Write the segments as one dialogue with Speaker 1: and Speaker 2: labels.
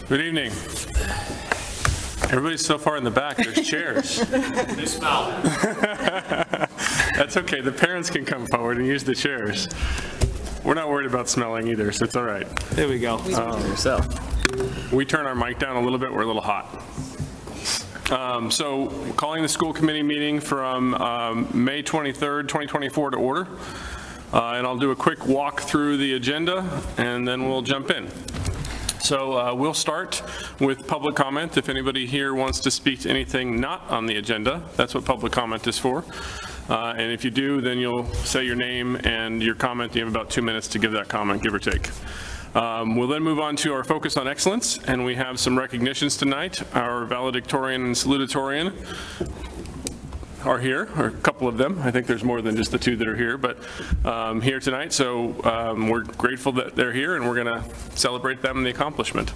Speaker 1: Good evening. Everybody's so far in the back, there's chairs.
Speaker 2: They smell.
Speaker 1: That's okay, the parents can come forward and use the chairs. We're not worried about smelling either, so it's all right.
Speaker 3: There we go.
Speaker 1: We turn our mic down a little bit, we're a little hot. So calling the school committee meeting from May 23rd, 2024 to order. And I'll do a quick walk through the agenda and then we'll jump in. So we'll start with public comment. If anybody here wants to speak to anything not on the agenda, that's what public comment is for. And if you do, then you'll say your name and your comment. You have about 2 minutes to give that comment, give or take. We'll then move on to our focus on excellence, and we have some recognitions tonight. Our valedictorian and salutatorian are here, or a couple of them. I think there's more than just the two that are here, but here tonight. So we're grateful that they're here, and we're going to celebrate them and the accomplishment.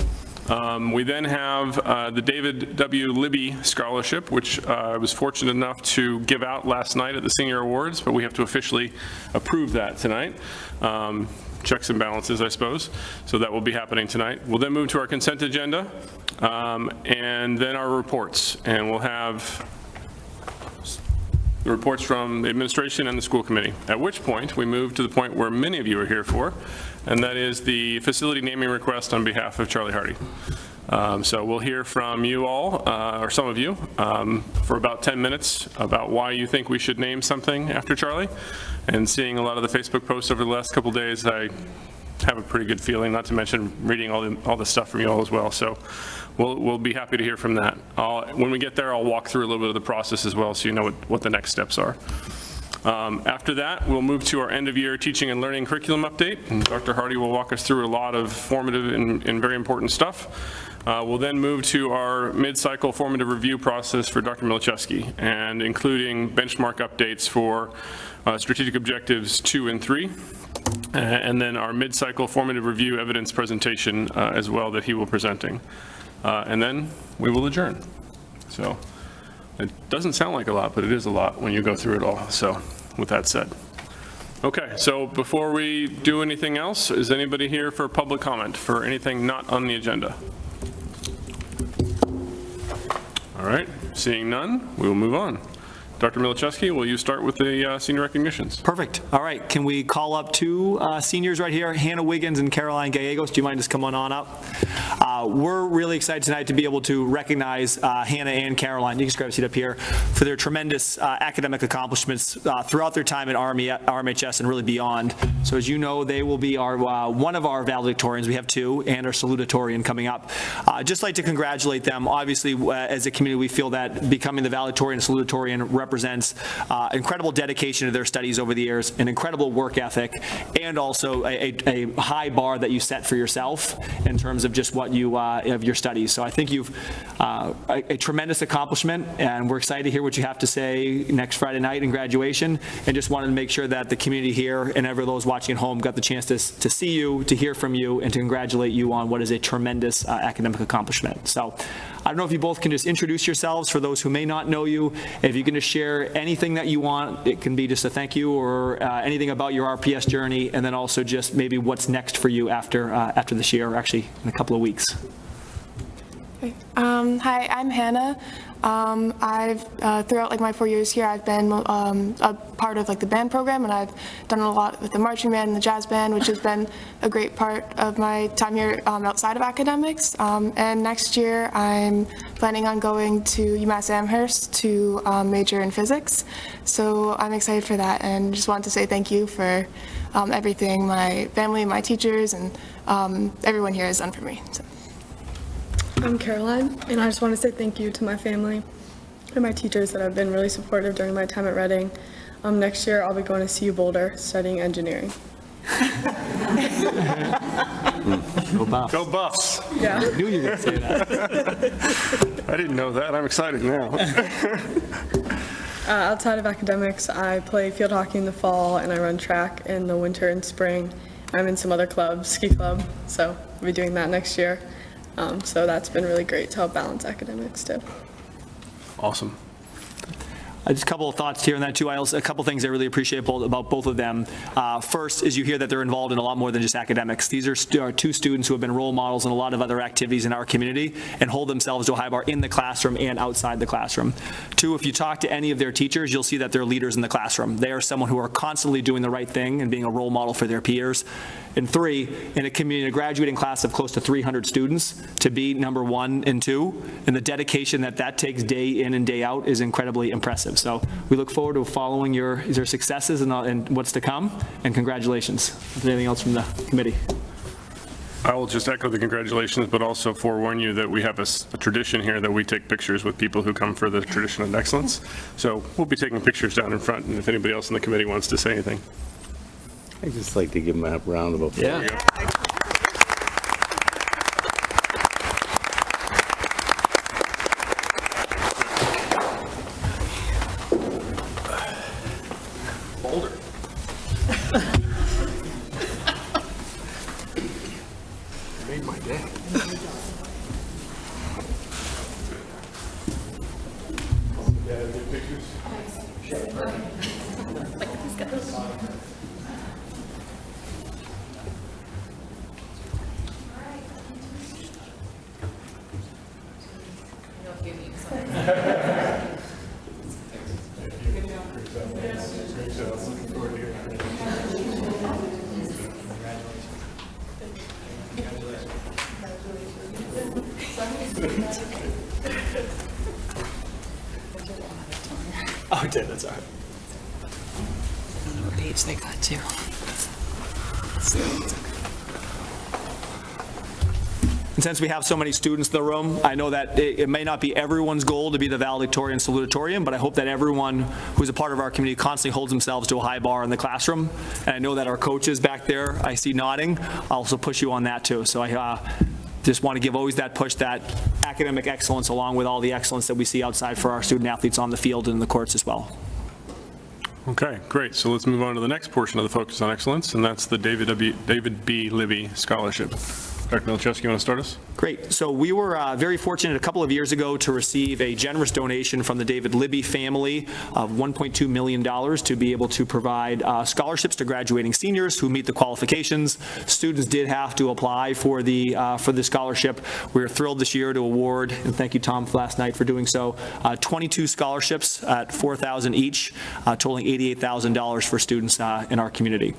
Speaker 1: We then have the David W. Libby Scholarship, which I was fortunate enough to give out last night at the Senior Awards, but we have to officially approve that tonight. Checks and balances, I suppose. So that will be happening tonight. We'll then move to our consent agenda, and then our reports. And we'll have the reports from the administration and the school committee, at which point we move to the point where many of you are here for, and that is the facility naming request on behalf of Charlie Hardy. So we'll hear from you all, or some of you, for about 10 minutes about why you think we should name something after Charlie. And seeing a lot of the Facebook posts over the last couple days, I have a pretty good feeling, not to mention reading all the stuff from you all as well. So we'll be happy to hear from that. When we get there, I'll walk through a little bit of the process as well, so you know what the next steps are. After that, we'll move to our end of year teaching and learning curriculum update, and Dr. Hardy will walk us through a lot of formative and very important stuff. We'll then move to our mid-cycle formative review process for Dr. Milczewski, and including benchmark updates for strategic objectives 2 and 3. And then our mid-cycle formative review evidence presentation as well that he will presenting. And then we will adjourn. So it doesn't sound like a lot, but it is a lot when you go through it all. So with that said. Okay, so before we do anything else, is anybody here for public comment for anything not on the agenda? All right, seeing none, we will move on. Dr. Milczewski, will you start with the senior recognitions?
Speaker 3: Perfect. All right. Can we call up two seniors right here, Hannah Wiggins and Caroline Gallegos? Do you mind just coming on up? We're really excited tonight to be able to recognize Hannah and Caroline, you can just grab a seat up here, for their tremendous academic accomplishments throughout their time at RMHS and really beyond. So as you know, they will be our one of our valedictorians. We have two, and our salutatorian coming up. Just like to congratulate them. Obviously, as a community, we feel that becoming the valedictorian and salutatorian represents incredible dedication to their studies over the years, an incredible work ethic, and also a high bar that you set for yourself in terms of just what you of your studies. So I think you've a tremendous accomplishment, and we're excited to hear what you have to say next Friday night in graduation, and just wanted to make sure that the community here and ever those watching at home got the chance to see you, to hear from you, and to congratulate you on what is a tremendous academic accomplishment. So I don't know if you both can just introduce yourselves for those who may not know you. If you can just share anything that you want, it can be just a thank you or anything about your RPS journey, and then also just maybe what's next for you after this year, or actually in a couple of weeks.
Speaker 4: Hi, I'm Hannah. I've throughout my 4 years here, I've been a part of the band program, and I've done a lot with the marching band and the jazz band, which has been a great part of my time here outside of academics. And next year, I'm planning on going to UMass Amherst to major in physics. So I'm excited for that, and just wanted to say thank you for everything my family, my teachers, and everyone here has done for me. So.
Speaker 5: I'm Caroline, and I just want to say thank you to my family and my teachers that have been really supportive during my time at Reading. Next year, I'll be going to CU Boulder studying engineering.
Speaker 3: Go Buffs.
Speaker 1: Go Buffs.
Speaker 5: Yeah.
Speaker 3: I knew you were going to say that.
Speaker 1: I didn't know that. I'm excited now.
Speaker 5: Outside of academics, I play field hockey in the fall, and I run track in the winter and spring. I'm in some other clubs, ski club, so I'll be doing that next year. So that's been really great to help balance academics too.
Speaker 1: Awesome.
Speaker 3: Just a couple of thoughts here on that too. A couple things I really appreciate about both of them. First is you hear that they're involved in a lot more than just academics. These are two students who have been role models in a lot of other activities in our community and hold themselves to a high bar in the classroom and outside the classroom. Two, if you talk to any of their teachers, you'll see that they're leaders in the classroom. They are someone who are constantly doing the right thing and being a role model for their peers. And three, in a graduating class of close to 300 students, to be number 1 and 2, and the dedication that takes day in and day out is incredibly impressive. So we look forward to following your successes and what's to come, and congratulations. Is there anything else from the committee?
Speaker 1: I will just echo the congratulations, but also forewarn you that we have a tradition here that we take pictures with people who come for the tradition of excellence. So we'll be taking pictures down in front, and if anybody else in the committee wants to say anything.
Speaker 2: I'd just like to give him a round of applause.
Speaker 3: Yeah.
Speaker 1: Boulder. Made my day.
Speaker 3: Oh, it did. That's all right.
Speaker 6: I don't know what page they got to.
Speaker 3: And since we have so many students in the room, I know that it may not be everyone's goal to be the valedictorian salutatorian, but I hope that everyone who's a part of our community constantly holds themselves to a high bar in the classroom. And I know that our coaches back there, I see nodding, also push you on that too. So I just want to give always that push, that academic excellence, along with all the excellence that we see outside for our student athletes on the field and in the courts as well.
Speaker 1: Okay, great. So let's move on to the next portion of the Focus on Excellence, and that's the David B. Libby Scholarship. Dr. Milczewski, you want to start us?
Speaker 3: Great. So we were very fortunate a couple of years ago to receive a generous donation from the David Libby family of $1.2 million to be able to provide scholarships to graduating seniors who meet the qualifications. Students did have to apply for the scholarship. We were thrilled this year to award, and thank you, Tom, last night for doing so, 22 scholarships at $4,000 each, totaling $88,000 for students in our community.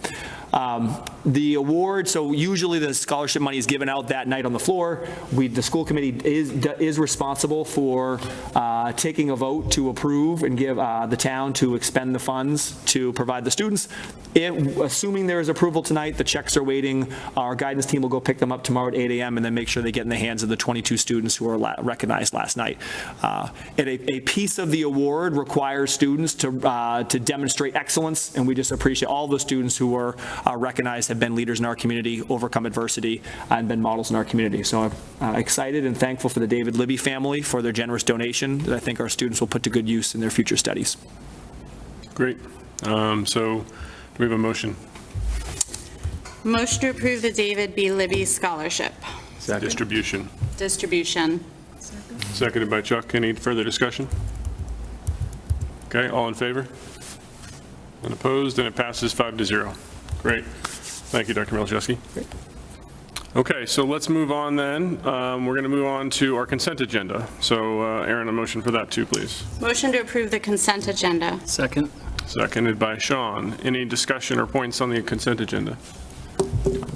Speaker 3: The award, so usually the scholarship money is given out that night on the floor. The school committee is responsible for taking a vote to approve and give the town to expend the funds to provide the students. Assuming there is approval tonight, the checks are waiting. Our guidance team will go pick them up tomorrow at 8 a.m. and then make sure they get in the hands of the 22 students who were recognized last night. And a piece of the award requires students to demonstrate excellence, and we just appreciate all the students who were recognized have been leaders in our community, overcome adversity, and been models in our community. So I'm excited and thankful for the David Libby family for their generous donation that I think our students will put to good use in their future studies.
Speaker 1: Great. So do we have a motion?
Speaker 6: Motion to approve the David B. Libby Scholarship.
Speaker 1: Distribution.
Speaker 6: Distribution.
Speaker 1: Seconded by Chuck. Any further discussion? Okay, all in favor? Unopposed, and it passes 5-0. Great. Thank you, Dr. Milczewski. Okay, so let's move on then. We're going to move on to our consent agenda. So Aaron, a motion for that too, please.
Speaker 6: Motion to approve the consent agenda.
Speaker 7: Second.
Speaker 1: Seconded by Sean. Any discussion or points on the consent agenda?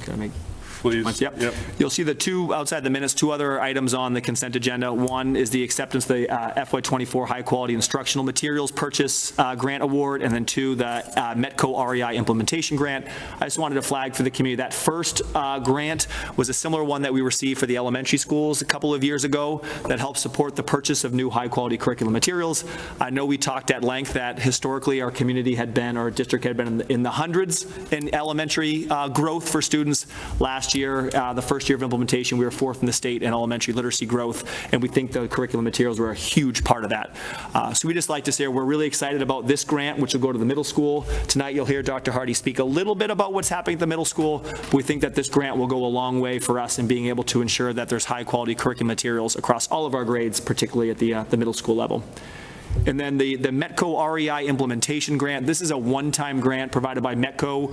Speaker 3: Can I make
Speaker 1: Please.
Speaker 3: Yep. You'll see the two, outside the minutes, two other items on the consent agenda. One is the acceptance of the FY24 High Quality Instructional Materials Purchase Grant Award, and then two, the Metco REI Implementation Grant. I just wanted to flag for the community that first grant was a similar one that we received for the elementary schools a couple of years ago that helped support the purchase of new high-quality curriculum materials. I know we talked at length that historically our community had been, our district had been in the hundreds in elementary growth for students. Last year, the first year of implementation, we were fourth in the state in elementary literacy growth, and we think the curriculum materials were a huge part of that. So we just like to say we're really excited about this grant, which will go to the middle school. Tonight, you'll hear Dr. Hardy speak a little bit about what's happening at the middle school. We think that this grant will go a long way for us in being able to ensure that there's high-quality curriculum materials across all of our grades, particularly at the middle school level. And then the Metco REI implementation grant, this is a one-time grant provided by Metco.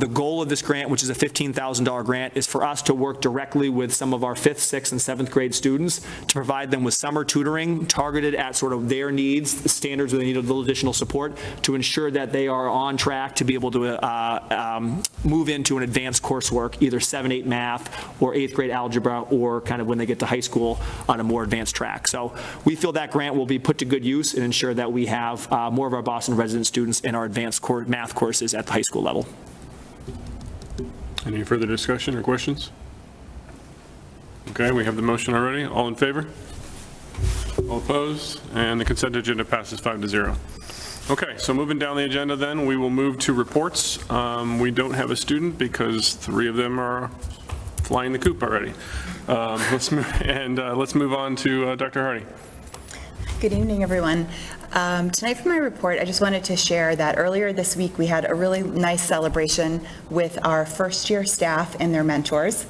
Speaker 3: The goal of this grant, which is a $15,000 grant, is for us to work directly with some of our 5th, 6th, and 7th grade students to provide them with summer tutoring targeted at sort of their needs, the standards where they need a little additional support, to ensure that they are on track to be able to move into an advanced coursework, either 7-8 math or 8th grade algebra, or kind of when they get to high school on a more advanced track. So we feel that grant will be put to good use and ensure that we have more of our Boston resident students in our advanced math courses at the high school level.
Speaker 1: Any further discussion or questions? Okay, we have the motion already. All in favor? All opposed? And the consent agenda passes 5-0. Okay, so moving down the agenda then, we will move to reports. We don't have a student because 3 of them are flying the coop already. Let's move on to Dr. Hardy.
Speaker 7: Good evening, everyone. Tonight for my report, I just wanted to share that earlier this week, we had a really nice celebration with our first-year staff and their mentors.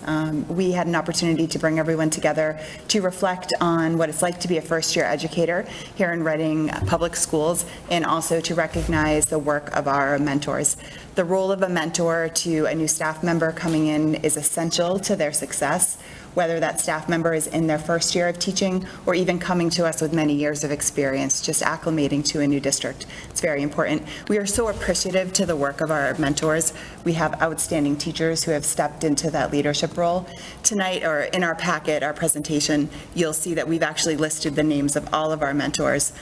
Speaker 7: We had an opportunity to bring everyone together to reflect on what it's like to be a first-year educator here in Reading Public Schools, and also to recognize the work of our mentors. The role of a mentor to a new staff member coming in is essential to their success, whether that staff member is in their first year of teaching or even coming to us with many years of experience, just acclimating to a new district. It's very important. We are so appreciative to the work of our mentors. We have outstanding teachers who have stepped into that leadership role. Tonight, or in our packet, our presentation, you'll see that we've actually listed the names of all of our mentors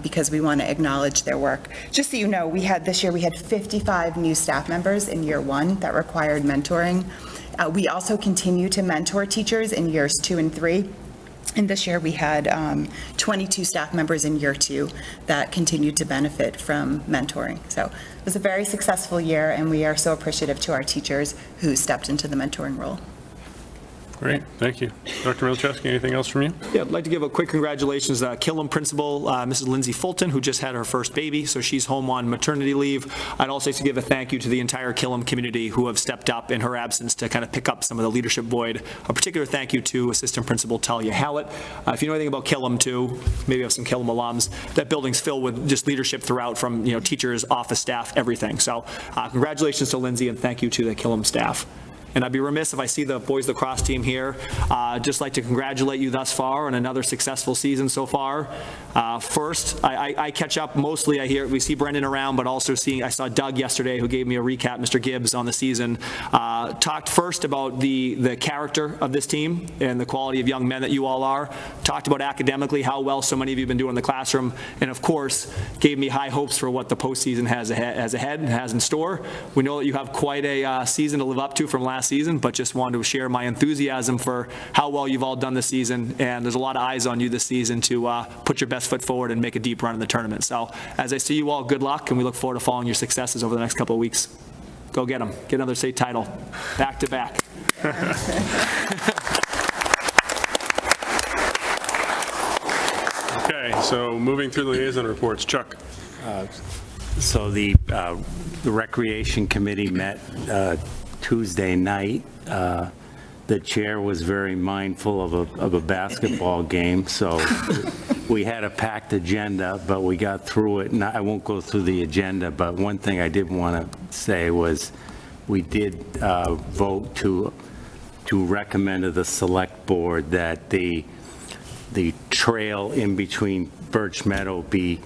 Speaker 7: because we want to acknowledge their work. Just so you know, this year we had 55 new staff members in year 1 that required mentoring. We also continue to mentor teachers in years 2 and 3. And this year we had 22 staff members in year 2 that continued to benefit from mentoring. So it was a very successful year, and we are so appreciative to our teachers who stepped into the mentoring role.
Speaker 1: Great, thank you. Dr. Milczewski, anything else from you?
Speaker 3: Yeah, I'd like to give a quick congratulations to Killam principal, Mrs. Lindsay Fulton, who just had her first baby, so she's home on maternity leave. I'd also like to give a thank you to the entire Killam community who have stepped up in her absence to kind of pick up some of the leadership void. A particular thank you to Assistant Principal Talia Hallett. If you know anything about Killam too, maybe you have some Killam alums, that building's filled with just leadership throughout, from teachers, office staff, everything. So congratulations to Lindsay, and thank you to the Killam staff. And I'd be remiss if I see the boys lacrosse team here. Just like to congratulate you thus far on another successful season so far. First, I catch up mostly. We see Brendan around, but also I saw Doug yesterday, who gave me a recap, Mr. Gibbs, on the season. Talked first about the character of this team and the quality of young men that you all are. Talked about academically how well so many of you have been doing in the classroom, and of course, gave me high hopes for what the postseason has ahead and has in store. We know that you have quite a season to live up to from last season, but just wanted to share my enthusiasm for how well you've all done this season, and there's a lot of eyes on you this season to put your best foot forward and make a deep run in the tournament. So as I see you all, good luck, and we look forward to following your successes over the next couple of weeks. Go get them. Get another state title, back to back.
Speaker 1: Okay, so moving through the liaison reports. Chuck.
Speaker 2: So the Recreation Committee met Tuesday night. The chair was very mindful of a basketball game, so we had a packed agenda, but we got through it. And I won't go through the agenda, but one thing I did want to say was we did vote to recommend to the select board that the trail in between Birch Meadow be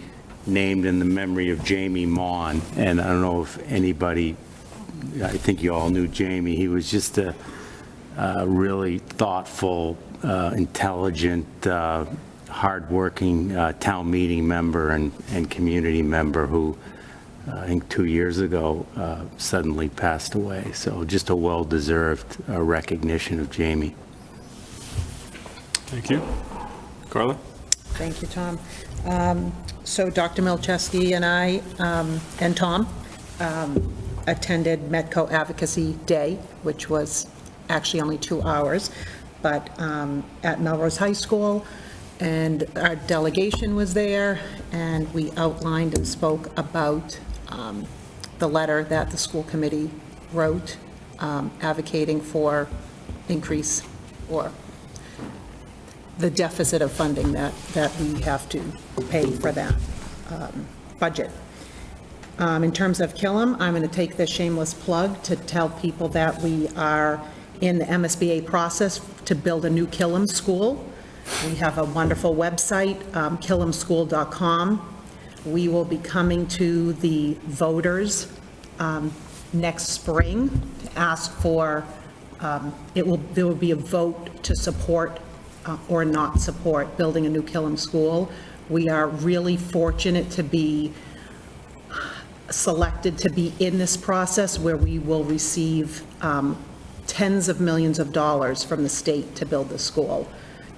Speaker 2: named in the memory of Jamie Maughan. And I don't know if anybody, I think you all knew Jamie. He was just a really thoughtful, intelligent, hardworking town meeting member and community member who I think 2 years ago suddenly passed away. So just a well-deserved recognition of Jamie.
Speaker 1: Thank you. Carla?
Speaker 8: Thank you, Tom. So Dr. Milczewski and I and Tom attended Metco Advocacy Day, which was actually only 2 hours, but at Melrose High School, and our delegation was there, and we outlined and spoke about the letter that the school committee wrote advocating for increase or the deficit of funding that we have to pay for that budget. In terms of Killam, I'm going to take this shameless plug to tell people that we are in the MSBA process to build a new Killam school. We have a wonderful website, killamschool.com. We will be coming to the voters next spring to ask for, there will be a vote to support or not support building a new Killam school. We are really fortunate to be selected to be in this process where we will receive tens of millions of dollars from the state to build the school.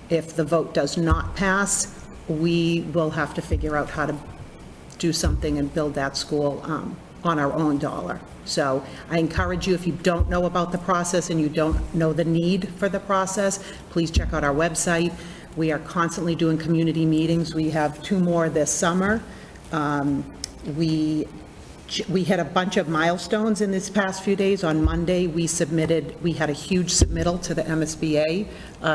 Speaker 8: If the vote does not pass, we will have to figure out how to do something and build that school on our own dollar. So I encourage you, if you don't know about the process and you don't know the need for the process, please check out our website. We are constantly doing community meetings. We have 2 more this summer. We had a bunch of milestones in this past few days. On Monday, we had a huge submittal to the MSBA,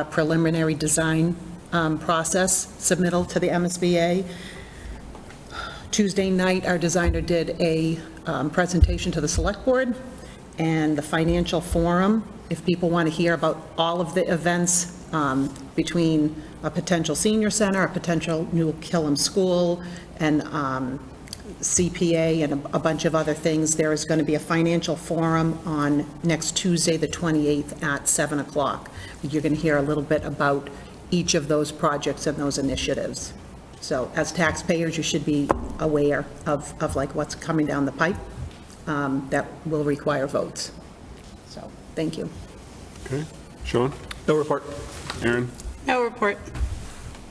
Speaker 8: preliminary design process submittal to the MSBA. Tuesday night, our designer did a presentation to the Select Board and the Financial Forum. If people want to hear about all of the events between a potential senior center, a potential new Killam school, and CPA and a bunch of other things, there is going to be a financial forum on next Tuesday, the 28th at 7 o'clock. You're going to hear a little bit about each of those projects and those initiatives. So as taxpayers, you should be aware of like what's coming down the pipe that will require votes. So, thank you.
Speaker 1: Okay. Sean?
Speaker 3: No report.
Speaker 1: Aaron?
Speaker 6: No report.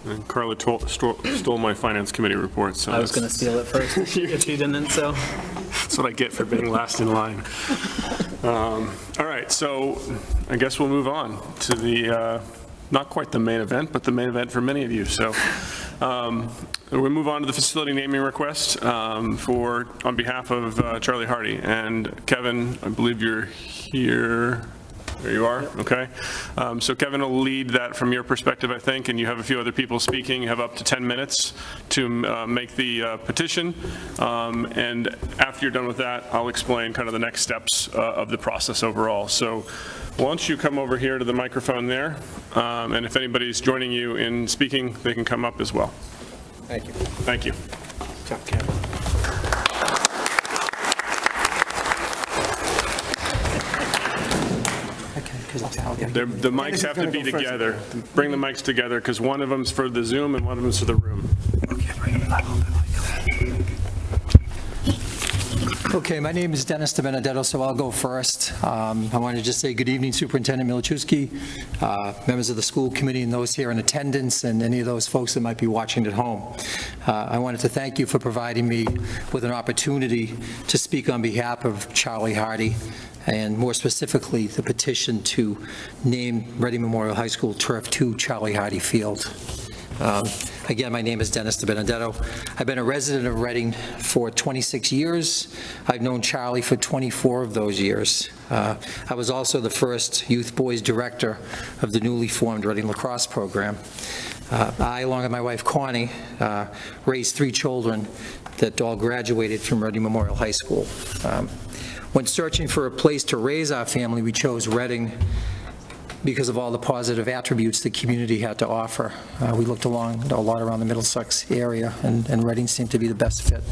Speaker 1: And Carla stole my finance committee report, so
Speaker 3: I was going to steal it first if she didn't, so.
Speaker 1: that's what I get for being last in line. All right, so I guess we'll move on to the, not quite the main event, but the main event for many of you. So we move on to the facility naming request on behalf of Charlie Hardy. And Kevin, I believe you're here. There you are, okay. So Kevin will lead that from your perspective, I think, and you have a few other people speaking. You have up to 10 minutes to make the petition. And after you're done with that, I'll explain kind of the next steps of the process overall. So why don't you come over here to the microphone there, and if anybody's joining you in speaking, they can come up as well.
Speaker 3: Thank you.
Speaker 1: Thank you.
Speaker 3: Chuck, Kevin.
Speaker 1: The mics have to be together. Bring the mics together, because one of them's for the Zoom and one of them's for the room.
Speaker 9: Okay, my name is Dennis DiBenedetto, so I'll go first. I wanted to just say good evening, Superintendent Milichewski, members of the school committee, and those here in attendance, and any of those folks that might be watching at home. I wanted to thank you for providing me with an opportunity to speak on behalf of Charlie Hardy, and more specifically, the petition to name Reading Memorial High School Turf 2 Charlie Hardy Field. Again, my name is Dennis DiBenedetto. I've been a resident of Reading for 26 years. I've known Charlie for 24 of those years. I was also the first youth boys director of the newly formed Reading lacrosse program. I, along with my wife Connie, raised 3 children that all graduated from Reading Memorial High School. When searching for a place to raise our family, we chose Reading because of all the positive attributes the community had to offer. We looked a lot around the Middlesex area, and Reading seemed to be the best fit.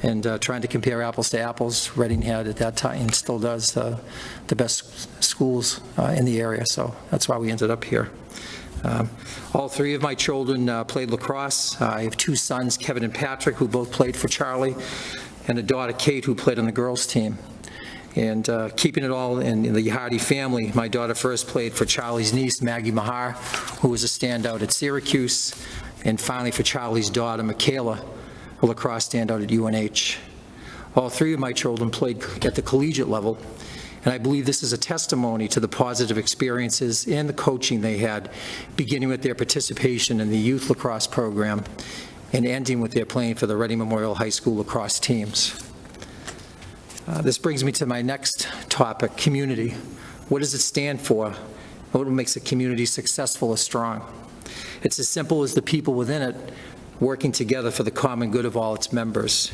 Speaker 9: And trying to compare apples to apples, Reading had at that time, and still does, the best schools in the area, so that's why we ended up here. All 3 of my children played lacrosse. I have 2 sons, Kevin and Patrick, who both played for Charlie, and a daughter, Kate, who played on the girls' team. And keeping it all in the Hardy family, my daughter first played for Charlie's niece, Maggie Mahar, who was a standout at Syracuse, and finally for Charlie's daughter, Michaela, a lacrosse standout at UNH. All 3 of my children played at the collegiate level, and I believe this is a testimony to the positive experiences and the coaching they had, beginning with their participation in the youth lacrosse program and ending with their playing for the Reading Memorial High School lacrosse teams. This brings me to my next topic, community. What does it stand for? What makes a community successful or strong? It's as simple as the people within it working together for the common good of all its members.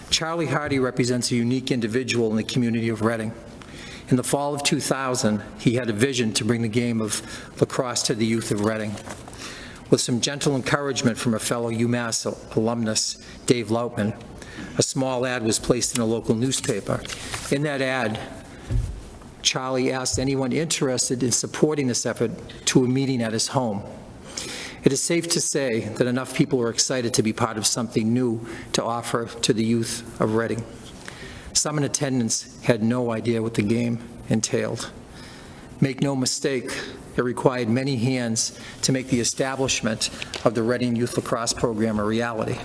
Speaker 9: Charlie Hardy represents a unique individual in the community of Reading. In the fall of 2000, he had a vision to bring the game of lacrosse to the youth of Reading. With some gentle encouragement from a fellow UMass alumnus, Dave Lautman, a small ad was placed in a local newspaper. In that ad, Charlie asked anyone interested in supporting this effort to a meeting at his home. It is safe to say that enough people were excited to be part of something new to offer to the youth of Reading. Some in attendance had no idea what the game entailed. Make no mistake, it required many hands to make the establishment of the Reading Youth Lacrosse Program a reality.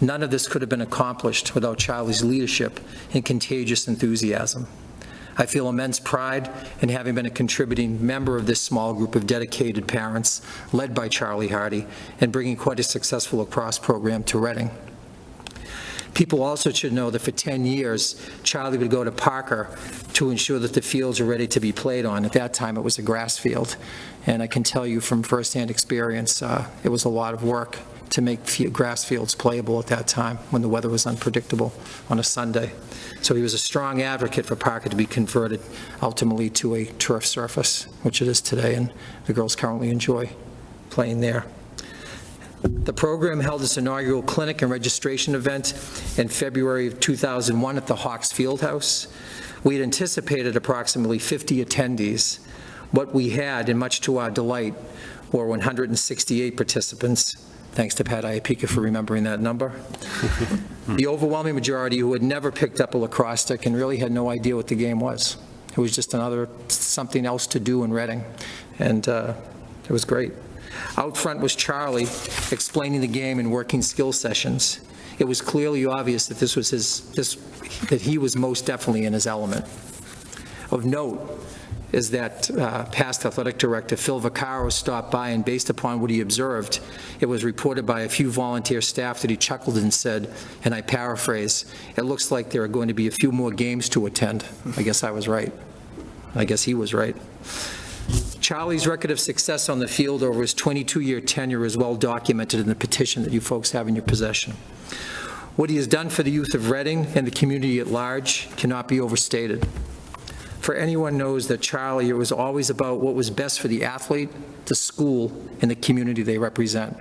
Speaker 9: None of this could have been accomplished without Charlie's leadership and contagious enthusiasm. I feel immense pride in having been a contributing member of this small group of dedicated parents led by Charlie Hardy and bringing quite a successful lacrosse program to Reading. People also should know that for 10 years, Charlie would go to Parker to ensure that the fields are ready to be played on. At that time, it was a grass field. And I can tell you from firsthand experience, it was a lot of work to make grass fields playable at that time when the weather was unpredictable on a Sunday. So he was a strong advocate for Parker to be converted ultimately to a turf surface, which it is today, and the girls currently enjoy playing there. The program held its inaugural clinic and registration event in February of 2001 at the Hawks Fieldhouse. We had anticipated approximately 50 attendees. What we had, and much to our delight, were 168 participants. Thanks to Pat Iapika for remembering that number. The overwhelming majority who had never picked up a lacrosse stick and really had no idea what the game was. It was just something else to do in Reading, and it was great. Out front was Charlie explaining the game and working skill sessions. It was clearly obvious that that he was most definitely in his element. Of note is that past athletic director Phil Vaccaro stopped by, and based upon what he observed, it was reported by a few volunteer staff that he chuckled and said, and I paraphrase, "It looks like there are going to be a few more games to attend." I guess I was right. I guess he was right. Charlie's record of success on the field over his 22-year tenure is well documented in the petition that you folks have in your possession. What he has done for the youth of Reading and the community at large cannot be overstated. For anyone knows that Charlie, it was always about what was best for the athlete, the school, and the community they represent.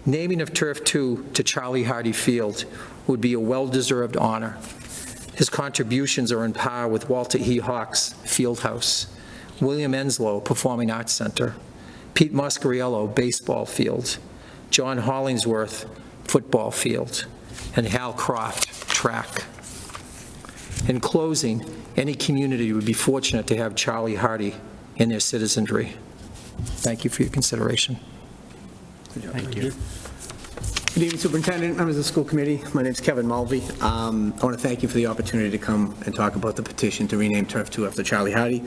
Speaker 9: Naming of Turf 2 to Charlie Hardy Field would be a well-deserved honor. His contributions are in par with Walter E. Hawks Fieldhouse, William Enslow Performing Arts Center, Pete Moscariello Baseball Field, John Hollingsworth Football Field, and Hal Croft Track. In closing, any community would be fortunate to have Charlie Hardy in their citizenry. Thank you for your consideration.
Speaker 2: Thank you.
Speaker 10: Good evening, Superintendent, members of the school committee. My name is Kevin Mulvey. I want to thank you for the opportunity to come and talk about the petition to rename Turf 2 after Charlie Hardy.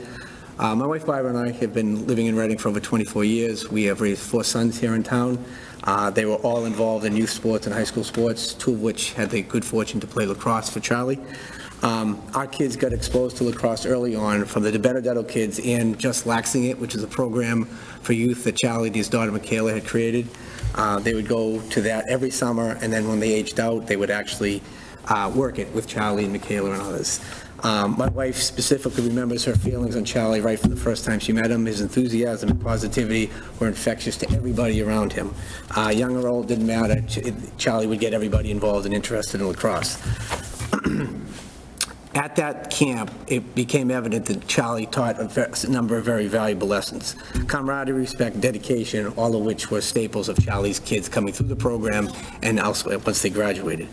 Speaker 10: My wife Barbara and I have been living in Reading for over 24 years. We have raised 4 sons here in town. They were all involved in youth sports and high school sports, 2 of which had the good fortune to play lacrosse for Charlie. Our kids got exposed to lacrosse early on from the Benedetto kids and Just Laxing It, which is a program for youth that Charlie and his daughter Michaela had created. They would go to that every summer, and then when they aged out, they would actually work it with Charlie and Michaela and others. My wife specifically remembers her feelings on Charlie right from the first time she met him. His enthusiasm and positivity were infectious to everybody around him. Young or old, didn't matter. Charlie would get everybody involved and interested in lacrosse. At that camp, it became evident that Charlie taught a number of very valuable lessons. Camaraderie, respect, dedication, all of which were staples of Charlie's kids coming through the program and elsewhere once they graduated.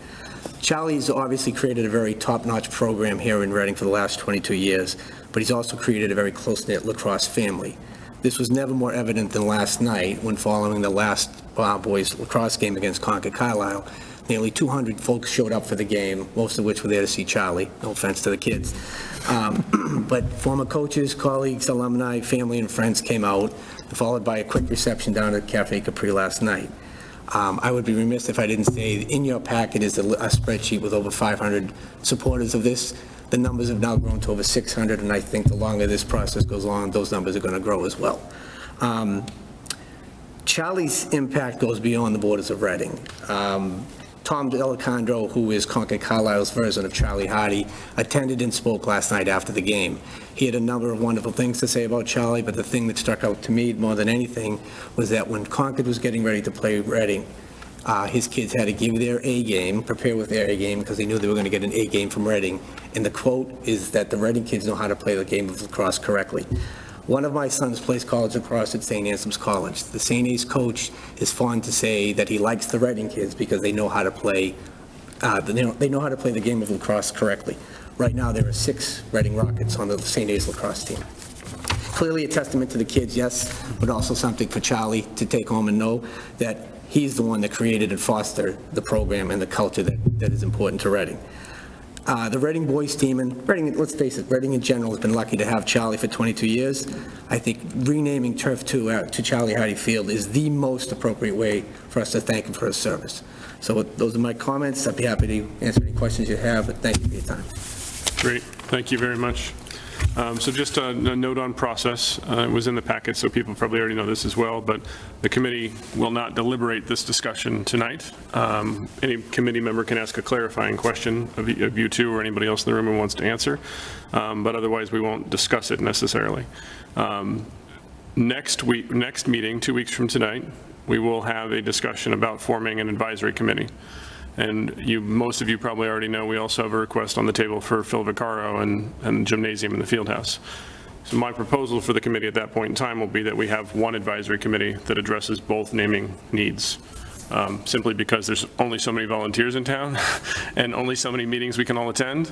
Speaker 10: Charlie's obviously created a very top-notch program here in Reading for the last 22 years, but he's also created a very close-knit lacrosse family. This was never more evident than last night when, following the last boys lacrosse game against Concord Carlisle, nearly 200 folks showed up for the game, most of which were there to see Charlie. No offense to the kids. But former coaches, colleagues, alumni, family, and friends came out, followed by a quick reception down at Cafe Capri last night. I would be remiss if I didn't say in your packet is a spreadsheet with over 500 supporters of this. The numbers have now grown to over 600, and I think the longer this process goes on, those numbers are going to grow as well. Charlie's impact goes beyond the borders of Reading. Tom Delicandro, who is Concord Carlisle's version of Charlie Hardy, attended and spoke last night after the game. He had a number of wonderful things to say about Charlie, but the thing that stuck out to me more than anything was that when Concord was getting ready to play Reading, his kids had to give their A game, prepare with their A game, because they knew they were going to get an A game from Reading. And the quote is that the Reading kids know how to play the game of lacrosse correctly. One of my sons plays college lacrosse at St. Anselm's College. The St. A's coach is fond to say that he likes the Reading kids because they know how to play, they know how to play the game of lacrosse correctly. Right now, there are 6 Reading Rockets on the St. A's lacrosse team. Clearly a testament to the kids, yes, but also something for Charlie to take home and know that he's the one that created and fostered the program and the culture that is important to Reading. The Reading boys team, and Reading, let's face it, Reading in general has been lucky to have Charlie for 22 years. I think renaming Turf 2 to Charlie Hardy Field is the most appropriate way for us to thank him for his service. So those are my comments. I'd be happy to answer any questions you have, but thank you for your time.
Speaker 1: Great, thank you very much. So just a note on process, it was in the packet, so people probably already know this as well, but the committee will not deliberate this discussion tonight. Any committee member can ask a clarifying question of you two or anybody else in the room who wants to answer, but otherwise we won't discuss it necessarily. Next meeting, 2 weeks from tonight, we will have a discussion about forming an advisory committee. And most of you probably already know we also have a request on the table for Phil Vaccaro and gymnasium in the field house. So my proposal for the committee at that point in time will be that we have one advisory committee that addresses both naming needs. Simply because there's only so many volunteers in town and only so many meetings we can all attend.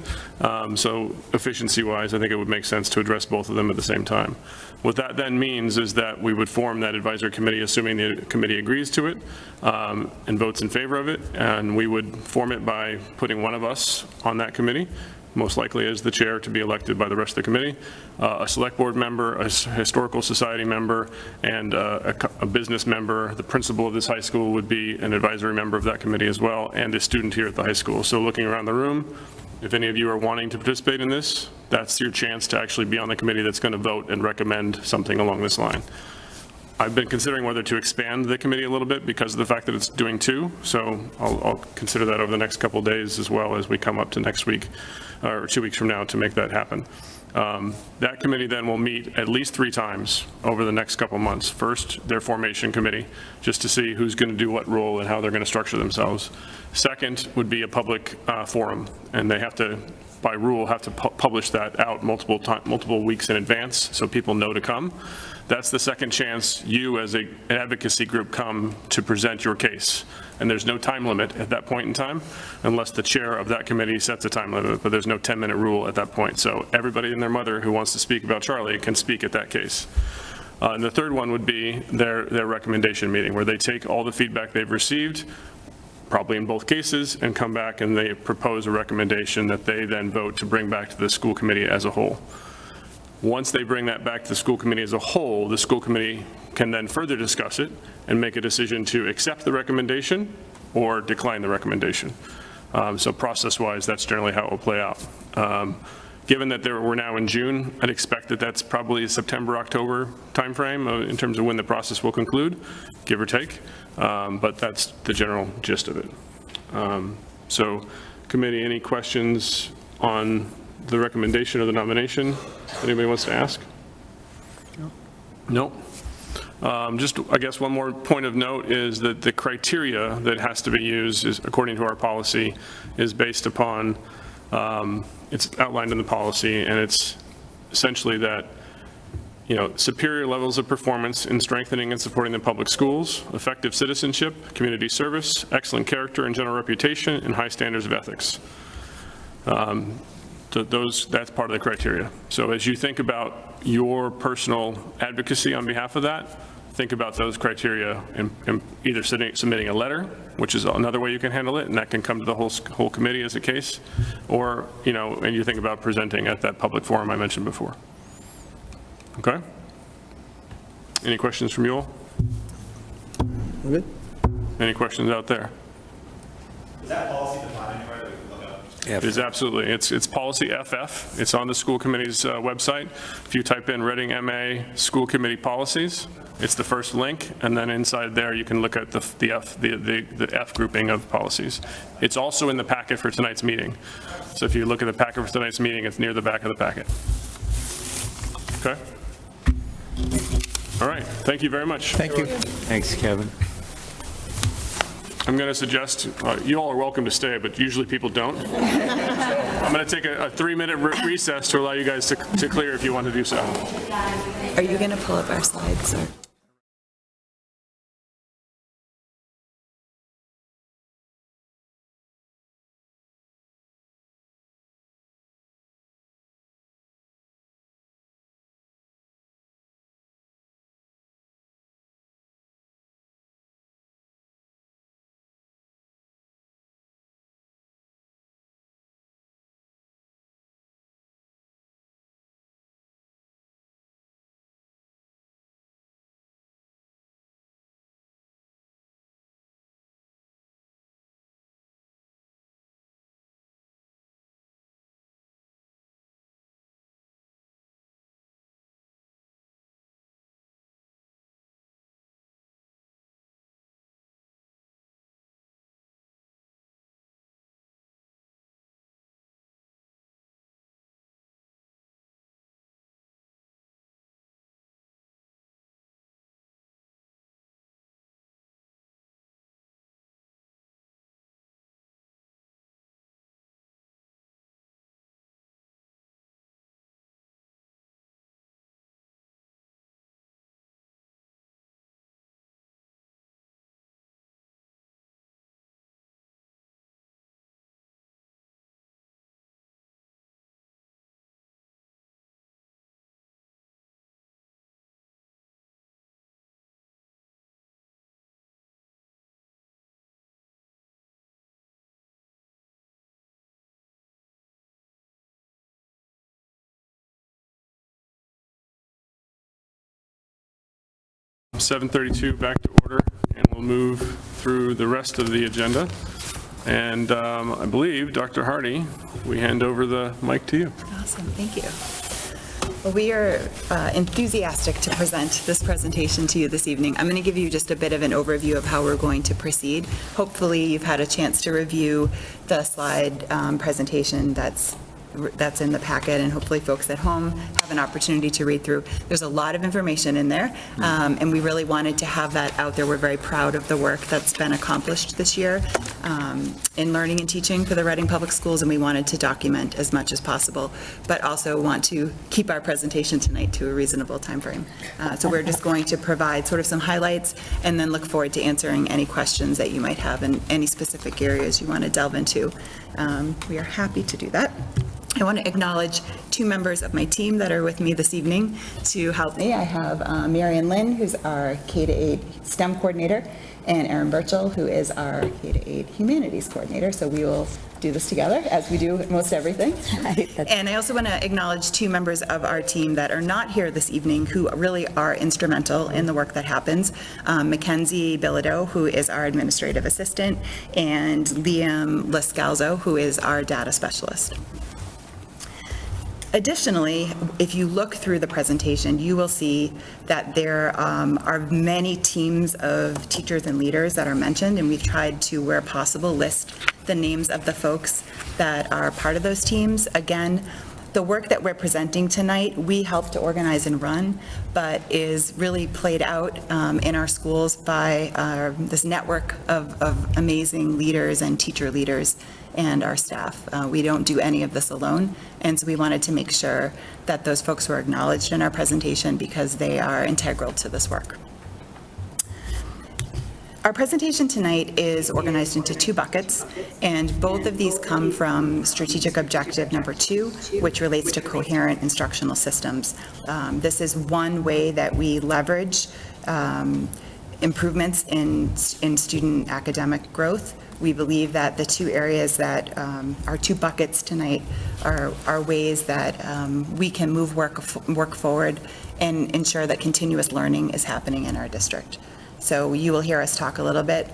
Speaker 1: So efficiency-wise, I think it would make sense to address both of them at the same time. What that then means is that we would form that advisory committee, assuming the committee agrees to it and votes in favor of it, and we would form it by putting one of us on that committee, most likely as the chair to be elected by the rest of the committee, a select board member, a historical society member, and a business member. The principal of this high school would be an advisory member of that committee as well, and a student here at the high school. So looking around the room, if any of you are wanting to participate in this, that's your chance to actually be on the committee that's going to vote and recommend something along this line. I've been considering whether to expand the committee a little bit because of the fact that it's doing 2, so I'll consider that over the next couple of days as well as we come up to next week, or 2 weeks from now, to make that happen. That committee then will meet at least 3 times over the next couple of months. First, their formation committee, just to see who's going to do what role and how they're going to structure themselves. Second would be a public forum, and they have to, by rule, have to publish that out multiple weeks in advance so people know to come. That's the second chance you as an advocacy group come to present your case. And there's no time limit at that point in time, unless the chair of that committee sets a time limit, but there's no 10-minute rule at that point. So everybody and their mother who wants to speak about Charlie can speak at that case. And the third one would be their recommendation meeting, where they take all the feedback they've received, probably in both cases, and come back and they propose a recommendation that they then vote to bring back to the school committee as a whole. Once they bring that back to the school committee as a whole, the school committee can then further discuss it and make a decision to accept the recommendation or decline the recommendation. So process-wise, that's generally how it will play out. Given that we're now in June, I'd expect that that's probably a September, October timeframe in terms of when the process will conclude, give or take. But that's the general gist of it. So committee, any questions on the recommendation or the nomination anybody wants to ask? No. Just, I guess, one more point of note is that the criteria that has to be used, is, according to our policy, is based upon, it's outlined in the policy, and it's essentially that, superior levels of performance in strengthening and supporting the public schools, effective citizenship, community service, excellent character and general reputation, and high standards of ethics. That's part of the criteria. So as you think about your personal advocacy on behalf of that, think about those criteria and either submitting a letter, which is another way you can handle it, and that can come to the whole committee as a case, or, and you think about presenting at that public forum I mentioned before. Okay? Any questions from you all?
Speaker 10: Good.
Speaker 1: Any questions out there?
Speaker 11: Is that policy defined anywhere that we can look up?
Speaker 1: It is absolutely. It's policy FF. It's on the school committee's website. If you type in Reading MA School Committee Policies, it's the first link, and then inside there you can look at the F grouping of policies. It's also in the packet for tonight's meeting. So if you look at the packet for tonight's meeting, it's near the back of the packet. Okay? All right. Thank you very much.
Speaker 9: Thank you.
Speaker 2: Thanks, Kevin.
Speaker 1: I'm going to suggest, you all are welcome to stay, but usually people don't. So I'm going to take a 3-minute recess to allow you guys to clear if you want to do so.
Speaker 7: Are you going to pull up our slides, or?
Speaker 1: .32 back to order, and we'll move through the rest of the agenda. And I believe, Dr. Hardy, we hand over the mic to you.
Speaker 7: Awesome, thank you. Well, we are enthusiastic to present this presentation to you this evening. I'm going to give you just a bit of an overview of how we're going to proceed. Hopefully, you've had a chance to review the slide presentation that's in the packet, and hopefully folks at home have an opportunity to read through. There's a lot of information in there, and we really wanted to have that out there. We're very proud of the work that's been accomplished this year in learning and teaching for the Reading Public Schools, and we wanted to document as much as possible, but also want to keep our presentation tonight to a reasonable time frame. So we're just going to provide sort of some highlights, and then look forward to answering any questions that you might have in any specific areas you want to delve into. We are happy to do that. I want to acknowledge two members of my team that are with me this evening to help me. I have Marion Lynn, who's our K-8 STEM coordinator, and Erin Birchall, who is our K-8 humanities coordinator. So we will do this together, as we do most everything. And I also want to acknowledge two members of our team that are not here this evening, who really are instrumental in the work that happens. Mackenzie Bilodeau, who is our administrative assistant, and Liam Lescalzo, who is our data specialist. Additionally, if you look through the presentation, you will see that there are many teams of teachers and leaders that are mentioned, and we've tried to, where possible, list the names of the folks that are part of those teams. Again, the work that we're presenting tonight, we help to organize and run, but is really played out in our schools by this network of amazing leaders and teacher leaders and our staff. We don't do any of this alone, and so we wanted to make sure that those folks were acknowledged in our presentation because they are integral to this work. Our presentation tonight is organized into two buckets, and both of these come from strategic objective number 2, which relates to coherent instructional systems. This is one way that we leverage improvements in student academic growth. We believe that the two areas that are two buckets tonight are ways that we can move work forward and ensure that continuous learning is happening in our district. So you will hear us talk a little bit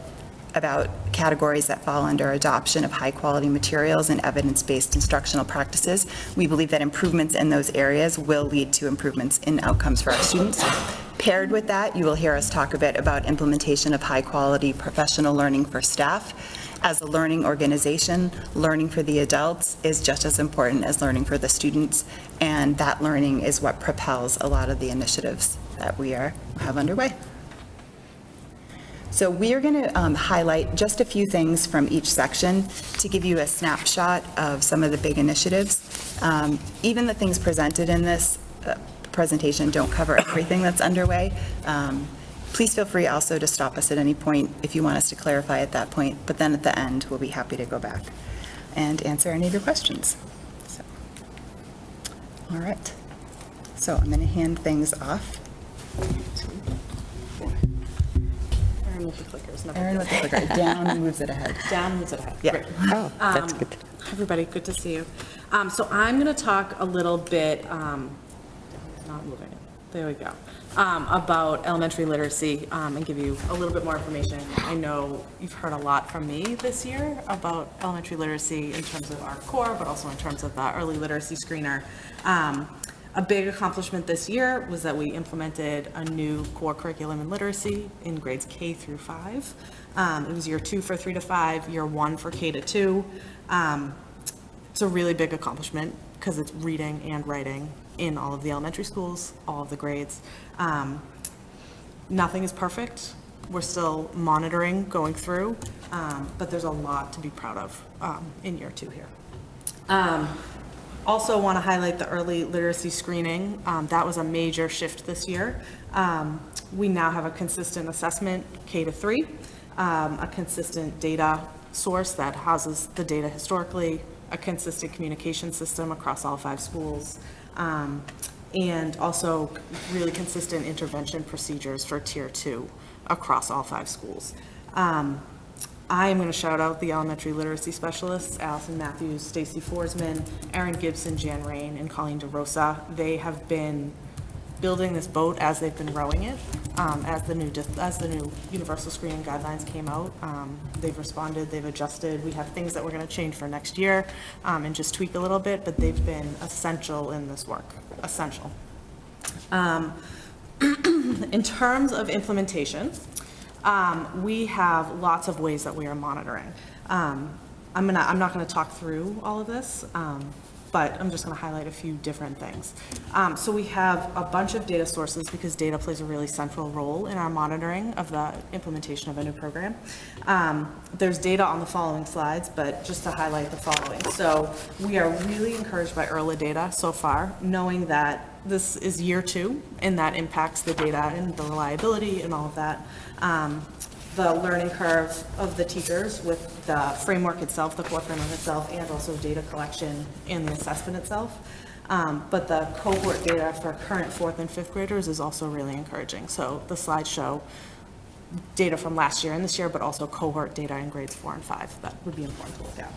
Speaker 7: about categories that fall under adoption of high-quality materials and evidence-based instructional practices. We believe that improvements in those areas will lead to improvements in outcomes for our students. Paired with that, you will hear us talk a bit about implementation of high-quality professional learning for staff. As a learning organization, learning for the adults is just as important as learning for the students, and that learning is what propels a lot of the initiatives that we have underway. So we are going to highlight just a few things from each section to give you a snapshot of some of the big initiatives. Even the things presented in this presentation don't cover everything that's underway. Please feel free also to stop us at any point if you want us to clarify at that point, but then at the end, we'll be happy to go back and answer any of your questions. So, all right. So I'm going to hand things off.
Speaker 6: Aaron with the clickers. no
Speaker 7: Erin with the clicker. Down moves it ahead.
Speaker 6: Down moves it ahead.
Speaker 7: Yeah.
Speaker 6: Great.
Speaker 7: Oh, that's good.
Speaker 6: Hi, everybody, good to see you. So I'm going to talk a little bit, it's not moving, there we go, about elementary literacy and give you a little bit more information. I know you've heard a lot from me this year about elementary literacy in terms of our core, but also in terms of the early literacy screener. A big accomplishment this year was that we implemented a new core curriculum in literacy in grades K through 5. It was year 2 for 3 to 5, year 1 for K to 2. It's a really big accomplishment because it's reading and writing in all of the elementary schools, all of the grades. Nothing is perfect. We're still monitoring, going through, but there's a lot to be proud of in year 2 here. Also want to highlight the early literacy screening. That was a major shift this year. We now have a consistent assessment K to 3, a consistent data source that houses the data historically, a consistent communication system across all 5 schools, and also really consistent intervention procedures for Tier 2 across all 5 schools. I am going to shout out the elementary literacy specialists, Allison Matthews, Stacy Forsman, Erin Gibson, Jan Rain, and Colleen DeRosa. They have been building this boat as they've been rowing it. As the new universal screening guidelines came out, they've responded, they've adjusted. We have things that we're going to change for next year and just tweak a little bit, but they've been essential in this work, essential. In terms of implementation, we have lots of ways that we are monitoring. I'm not going to talk through all of this, but I'm just going to highlight a few different things. So we have a bunch of data sources because data plays a really central role in our monitoring of the implementation of a new program. There's data on the following slides, but just to highlight the following. So we are really encouraged by ERLA data so far, knowing that this is year 2 and that impacts the data and the reliability and all of that. The learning curve of the teachers with the framework itself, the core framework itself, and also data collection in the assessment itself. But the cohort data for current 4th and 5th graders is also really encouraging. So the slides show data from last year and this year, but also cohort data in grades 4 and 5. That would be important to look at.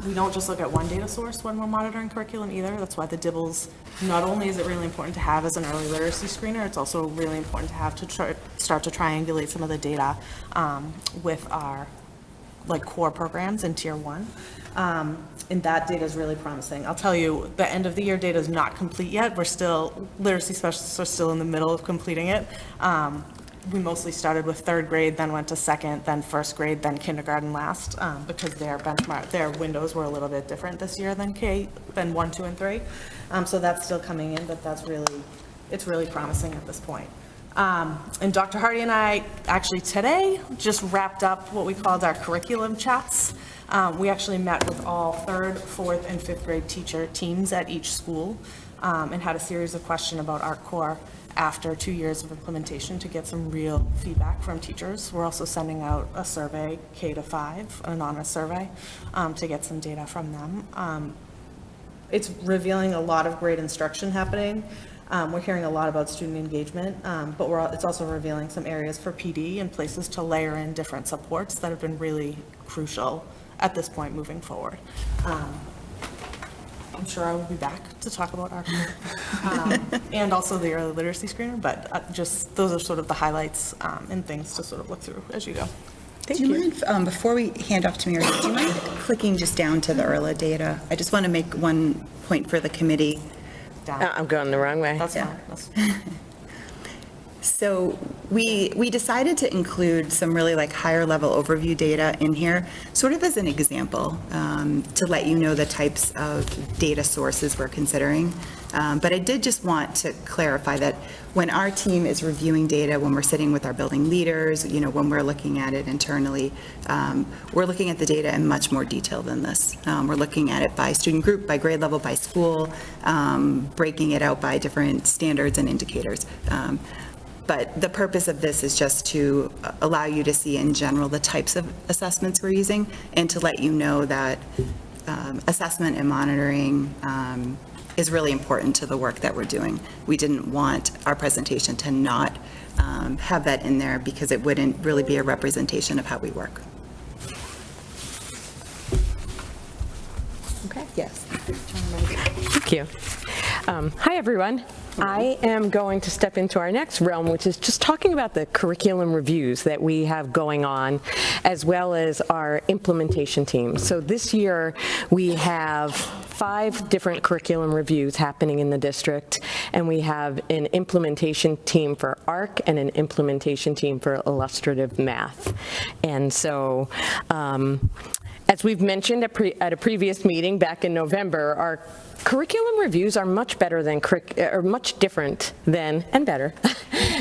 Speaker 6: We don't just look at one data source when we're monitoring curriculum either. That's why the DIBELS, not only is it really important to have as an early literacy screener, it's also really important to have to start to triangulate some of the data with our core programs in Tier 1. And that data is really promising. I'll tell you, the end of the year data is not complete yet. Literacy specialists are still in the middle of completing it. We mostly started with 3rd grade, then went to 2nd, then 1st grade, then kindergarten last, because their windows were a little bit different this year than 1, 2, and 3. So that's still coming in, but it's really promising at this point. And Dr. Hardy and I actually today just wrapped up what we called our curriculum chats. We actually met with all 3rd, 4th, and 5th grade teacher teams at each school and had a series of questions about our core after 2 years of implementation to get some real feedback from teachers. We're also sending out a survey, K to 5, an anonymous survey, to get some data from them. It's revealing a lot of great instruction happening. We're hearing a lot about student engagement, but it's also revealing some areas for PD and places to layer in different supports that have been really crucial at this point moving forward. I'm sure I will be back to talk about our, and also the early literacy screener, but just, those are sort of the highlights and things to sort of look through as you go.
Speaker 7: Do you mind, before we hand off to Mary, do you mind clicking just down to the ERLA data? I just want to make one point for the committee.
Speaker 11: I'm going the wrong way.
Speaker 6: That's
Speaker 7: Yeah.
Speaker 6: fine. That's fine.
Speaker 7: So we decided to include some really like higher level overview data in here, sort of as an example, to let you know the types of data sources we're considering. But I did just want to clarify that when our team is reviewing data, when we're sitting with our building leaders, when we're looking at it internally, we're looking at the data in much more detail than this. We're looking at it by student group, by grade level, by school, breaking it out by different standards and indicators. But the purpose of this is just to allow you to see in general the types of assessments we're using and to let you know that assessment and monitoring is really important to the work that we're doing. We didn't want our presentation to not have that in there because it wouldn't really be a representation of how we work.
Speaker 11: Okay. Yes. Thank you. Hi, everyone. I am going to step into our next realm, which is just talking about the curriculum reviews that we have going on, as well as our implementation team. So this year, we have 5 different curriculum reviews happening in the district, and we have an implementation team for ARC and an implementation team for illustrative math. And so, as we've mentioned at a previous meeting back in November, our curriculum reviews are much better than, or much different than, and better,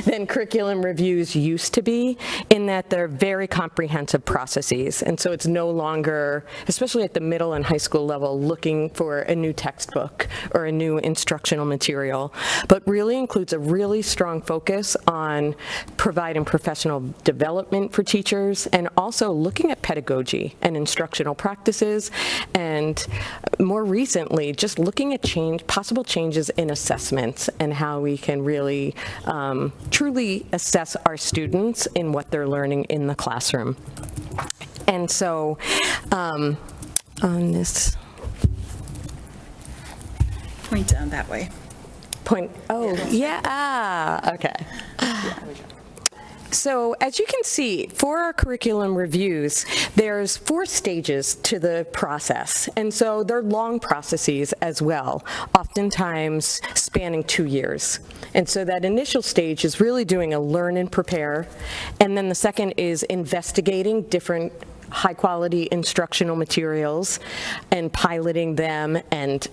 Speaker 11: than curriculum reviews used to be, in that they're very comprehensive processes. And so it's no longer, especially at the middle and high school level, looking for a new textbook or a new instructional material, but really includes a really strong focus on providing professional development for teachers and also looking at pedagogy and instructional practices, and more recently, just looking at possible changes in assessments and how we can really truly assess our students in what they're learning in the classroom. And so on this
Speaker 7: Point down that way.
Speaker 11: point, okay. So as you can see, for our curriculum reviews, there's 4 stages to the process. And so they're long processes as well, oftentimes spanning 2 years. And so that initial stage is really doing a learn and prepare. And then the second is investigating different high-quality instructional materials and piloting them and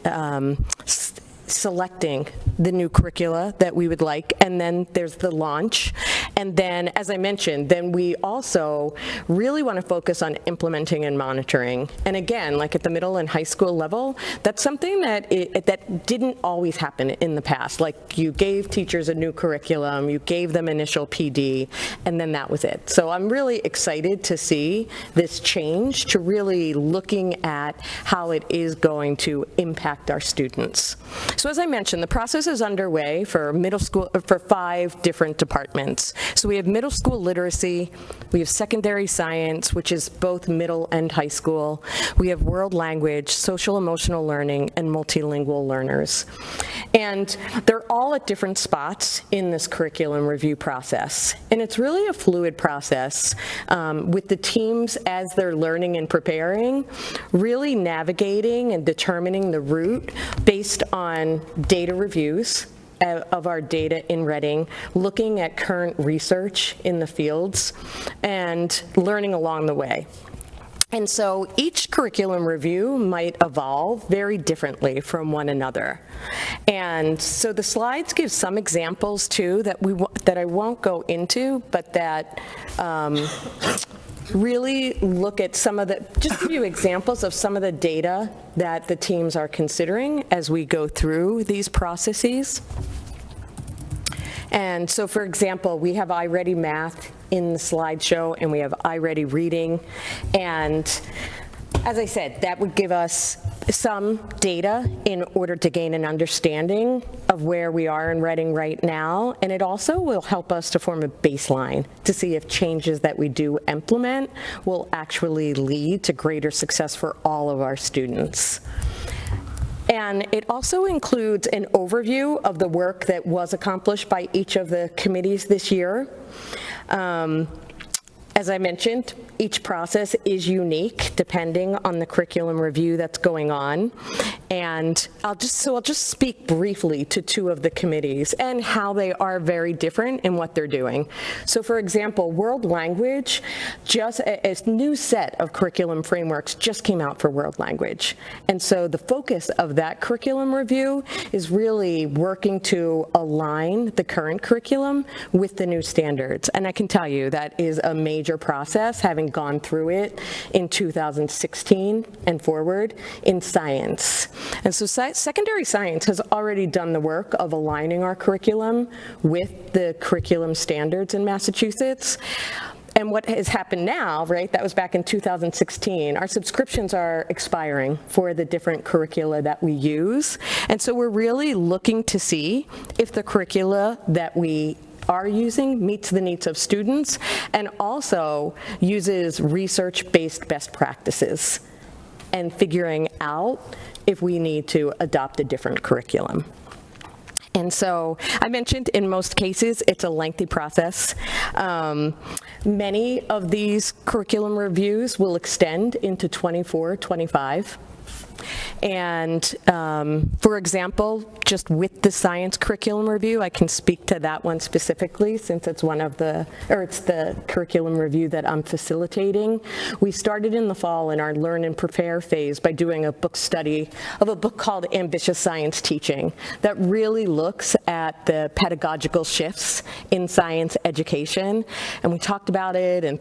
Speaker 11: selecting the new curricula that we would like, and then there's the launch. And then, as I mentioned, then we also really want to focus on implementing and monitoring. And again, like at the middle and high school level, that's something that that didn't always happen in the past. Like, you gave teachers a new curriculum, you gave them initial PD, and then that was it. So I'm really excited to see this change to really looking at how it is going to impact our students. So as I mentioned, the process is underway for middle school, for 5 different departments. So we have middle school literacy, we have secondary science, which is both middle and high school. We have world language, social emotional learning, and multilingual learners. And they're all at different spots in this curriculum review process. And it's really a fluid process with the teams as they're learning and preparing, really navigating and determining the route based on data reviews of our data in Reading, looking at current research in the fields, and learning along the way. And so each curriculum review might evolve very differently from one another. And so the slides give some examples too that I won't go into, but that really look at some of the, just give you examples of some of the data that the teams are considering as we go through these processes. And so, for example, we have iReady Math in the slideshow, and we have iReady Reading. And as I said, that would give us some data in order to gain an understanding of where we are in Reading right now. And it also will help us to form a baseline to see if changes that we do implement will actually lead to greater success for all of our students. And it also includes an overview of the work that was accomplished by each of the committees this year. As I mentioned, each process is unique depending on the curriculum review that's going on. And I'll just speak briefly to two of the committees and how they are very different in what they're doing. So for example, World Language, just a new set of curriculum frameworks just came out for World Language. And so the focus of that curriculum review is really working to align the current curriculum with the new standards. And I can tell you that is a major process, having gone through it in 2016 and forward in science. And so secondary science has already done the work of aligning our curriculum with the curriculum standards in Massachusetts. And what has happened now, right, that was back in 2016, our subscriptions are expiring for the different curricula that we use. And so we're really looking to see if the curricula that we are using meets the needs of students and also uses research-based best practices and figuring out if we need to adopt a different curriculum. And so I mentioned in most cases it's a lengthy process. Many of these curriculum reviews will extend into 24, 25. And for example, just with the science curriculum review, I can speak to that one specifically since it's it's the curriculum review that I'm facilitating. We started in the fall in our Learn and Prepare phase by doing a book study of a book called Ambitious Science Teaching that really looks at the pedagogical shifts in science education. And we talked about it and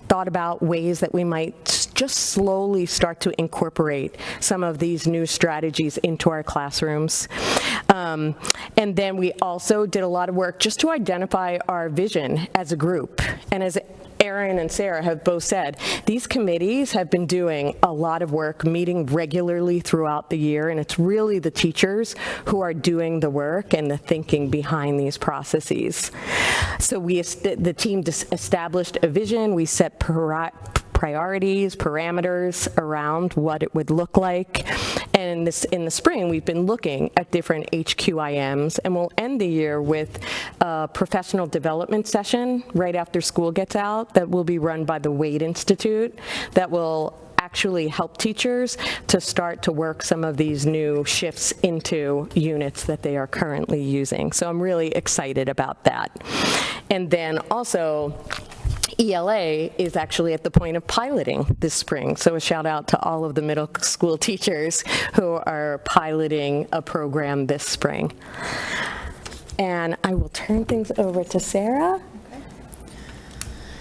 Speaker 11: thought about ways that we might just slowly start to incorporate some of these new strategies into our classrooms. And then we also did a lot of work just to identify our vision as a group. And as Erin and Sarah have both said, these committees have been doing a lot of work, meeting regularly throughout the year, and it's really the teachers who are doing the work and the thinking behind these processes. So the team established a vision, we set priorities, parameters around what it would look like. And in the spring, we've been looking at different HQIMs, and we'll end the year with a professional development session right after school gets out that will be run by the Wade Institute that will actually help teachers to start to work some of these new shifts into units that they are currently using. So I'm really excited about that. And then also, ELA is actually at the point of piloting this spring. So a shout out to all of the middle school teachers who are piloting a program this spring. And I will turn things over to Sarah.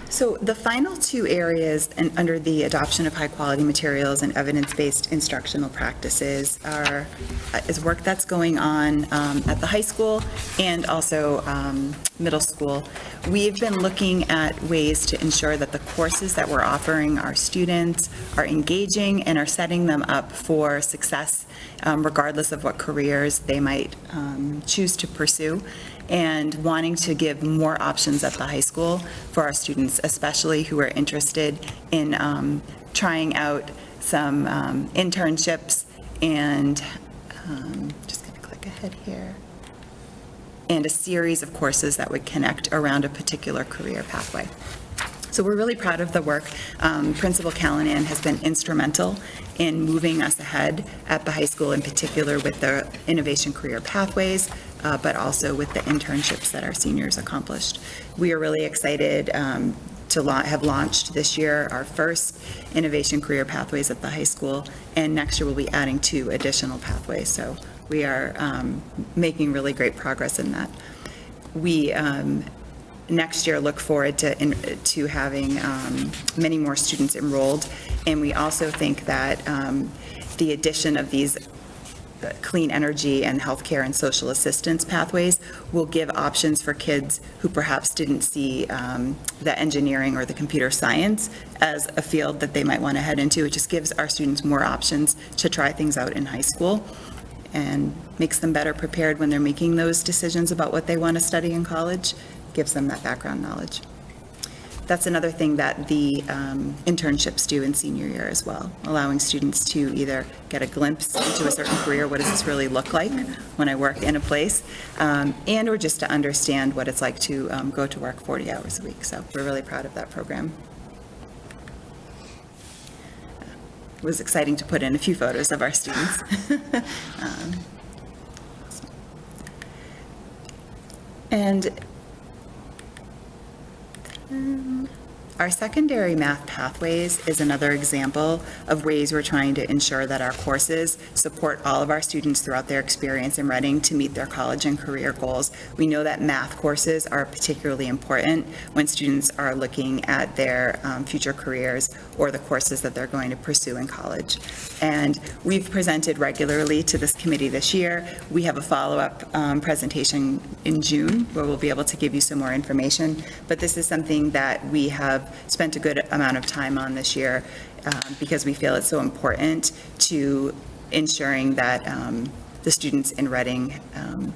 Speaker 7: So the final two areas under the adoption of high-quality materials and evidence-based instructional practices is work that's going on at the high school and also middle school. We've been looking at ways to ensure that the courses that we're offering our students are engaging and are setting them up for success, regardless of what careers they might choose to pursue, and wanting to give more options at the high school for our students, especially who are interested in trying out some internships and, just going to click ahead here, and a series of courses that would connect around a particular career pathway. So we're really proud of the work. Principal Callanan has been instrumental in moving us ahead at the high school, in particular with the innovation career pathways, but also with the internships that our seniors accomplished. We are really excited to have launched this year our first innovation career pathways at the high school, and next year we'll be adding 2 additional pathways. So we are making really great progress in that. We next year look forward to having many more students enrolled, and we also think that the addition of these clean energy and healthcare and social assistance pathways will give options for kids who perhaps didn't see the engineering or the computer science as a field that they might want to head into. It just gives our students more options to try things out in high school and makes them better prepared when they're making those decisions about what they want to study in college, gives them that background knowledge. That's another thing that the internships do in senior year as well, allowing students to either get a glimpse into a certain career, what does this really look like when I work in a place, and or just to understand what it's like to go to work 40 hours a week. So we're really proud of that program. It was exciting to put in a few photos of our students. And our secondary math pathways is another example of ways we're trying to ensure that our courses support all of our students throughout their experience in Reading to meet their college and career goals. We know that math courses are particularly important when students are looking at their future careers or the courses that they're going to pursue in college. And we've presented regularly to this committee this year. We have a follow-up presentation in June where we'll be able to give you some more information. But this is something that we have spent a good amount of time on this year because we feel it's so important to ensuring that the students in Reading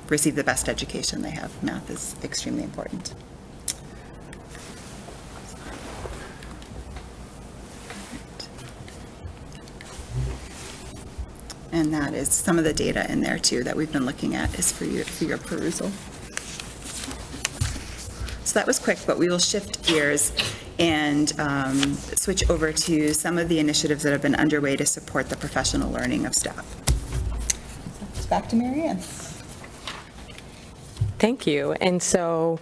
Speaker 7: receive the best education they have. Math is extremely important. And that is some of the data in there too that we've been looking at is for your perusal. So that was quick, but we will shift gears and switch over to some of the initiatives that have been underway to support the professional learning of staff. So it's back to Mary Ann.
Speaker 11: Thank you. And so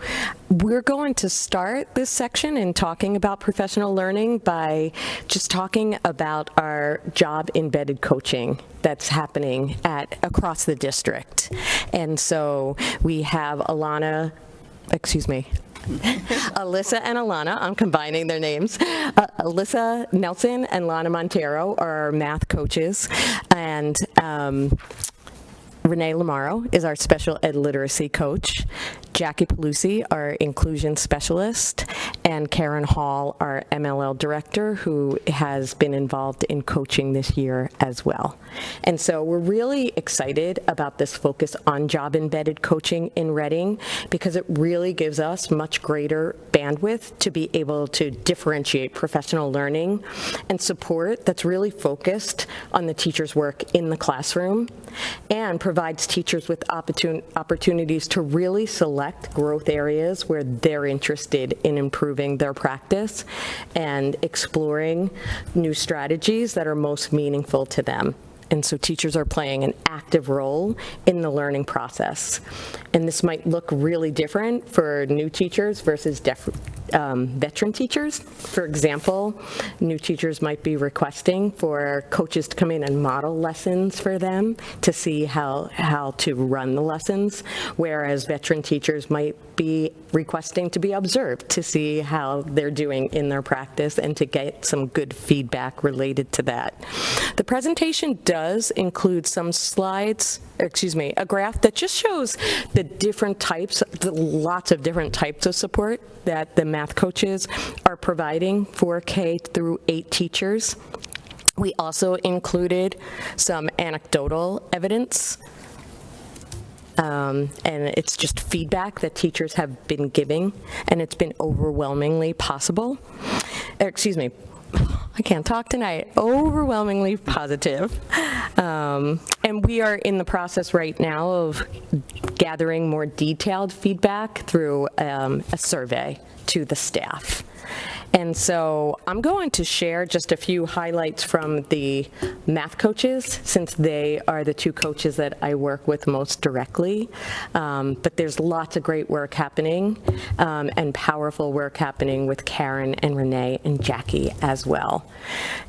Speaker 11: we're going to start this section in talking about professional learning by just talking about our job-embedded coaching that's happening across the district. And so we have Alyssa and Alana, I'm combining their names. Alyssa Nelson and Lana Montero are our math coaches, and Renee Lamaro is our special ed literacy coach, Jackie Pelusi, our inclusion specialist, and Karen Hall, our MLL director, who has been involved in coaching this year as well. And so we're really excited about this focus on job-embedded coaching in Reading because it really gives us much greater bandwidth to be able to differentiate professional learning and support that's really focused on the teacher's work in the classroom and provides teachers with opportunities to really select growth areas where they're interested in improving their practice and exploring new strategies that are most meaningful to them. And so teachers are playing an active role in the learning process. And this might look really different for new teachers versus veteran teachers. For example, new teachers might be requesting for coaches to come in and model lessons for them to see how to run the lessons, whereas veteran teachers might be requesting to be observed to see how they're doing in their practice and to get some good feedback related to that. The presentation does include some slides, a graph that just shows the different types, lots of different types of support that the math coaches are providing for K through 8 teachers. We also included some anecdotal evidence, and it's just feedback that teachers have been giving, and it's been overwhelmingly overwhelmingly positive. And we are in the process right now of gathering more detailed feedback through a survey to the staff. And so I'm going to share just a few highlights from the math coaches, since they are the 2 coaches that I work with most directly. But there's lots of great work happening and powerful work happening with Karen and Renee and Jackie as well.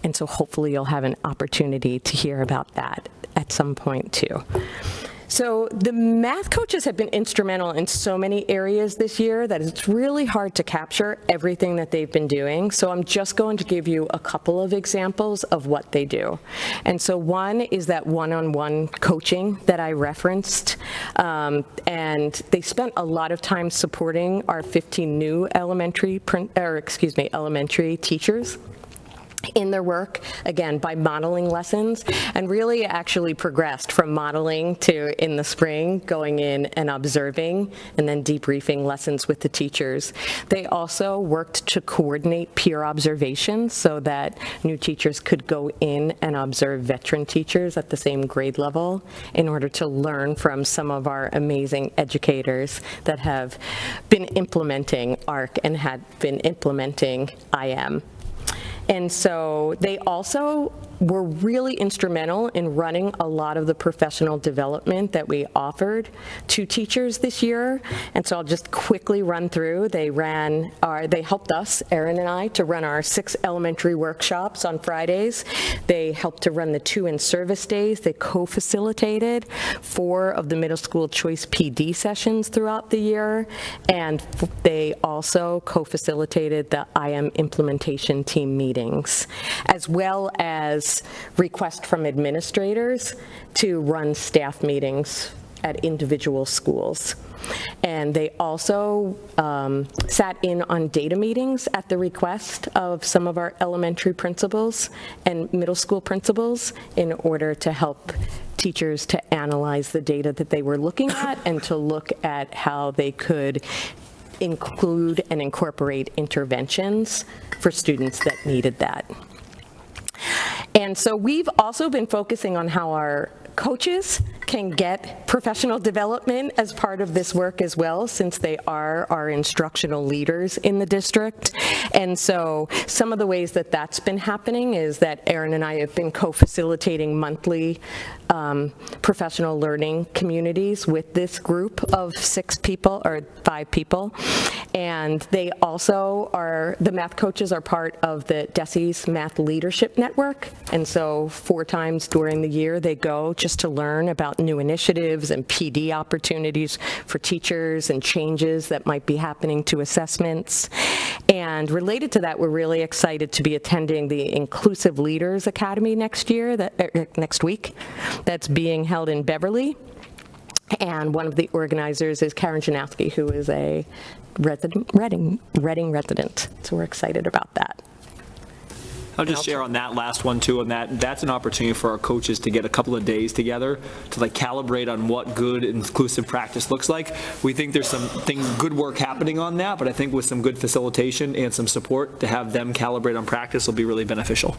Speaker 11: And so hopefully you'll have an opportunity to hear about that at some point too. So the math coaches have been instrumental in so many areas this year that it's really hard to capture everything that they've been doing. So I'm just going to give you a couple of examples of what they do. And so one is that one-on-one coaching that I referenced. And they spent a lot of time supporting our 15 new elementary teachers. in their work, again, by modeling lessons, and really actually progressed from modeling to, in the spring, going in and observing and then debriefing lessons with the teachers. They also worked to coordinate peer observations so that new teachers could go in and observe veteran teachers at the same grade level in order to learn from some of our amazing educators that have been implementing ARC and had been implementing IM. And so they also were really instrumental in running a lot of the professional development that we offered to teachers this year. And so I'll just quickly run through. They helped us, Erin and I, to run our 6 elementary workshops on Fridays. They helped to run the 2 in-service days. They co-facilitated 4 of the middle school choice PD sessions throughout the year. And they also co-facilitated the IM implementation team meetings, as well as request from administrators to run staff meetings at individual schools. And they also sat in on data meetings at the request of some of our elementary principals and middle school principals in order to help teachers to analyze the data that they were looking at and to look at how they could include and incorporate interventions for students that needed that. And so we've also been focusing on how our coaches can get professional development as part of this work as well, since they are our instructional leaders in the district. And so some of the ways that that's been happening is that Erin and I have been co-facilitating monthly professional learning communities with this group of 6 people or 5 people. And they also are, the math coaches are part of the DESE's Math Leadership Network. And so 4 times during the year they go just to learn about new initiatives and PD opportunities for teachers and changes that might be happening to assessments. And related to that, we're really excited to be attending the Inclusive Leaders Academy next week. That's being held in Beverly. And one of the organizers is Karen Janowski, who is a Reading resident. So we're excited about that.
Speaker 3: I'll just share on that last one too, and that's an opportunity for our coaches to get a couple of days together to calibrate on what good inclusive practice looks like. We think there's some good work happening on that, but I think with some good facilitation and some support to have them calibrate on practice will be really beneficial.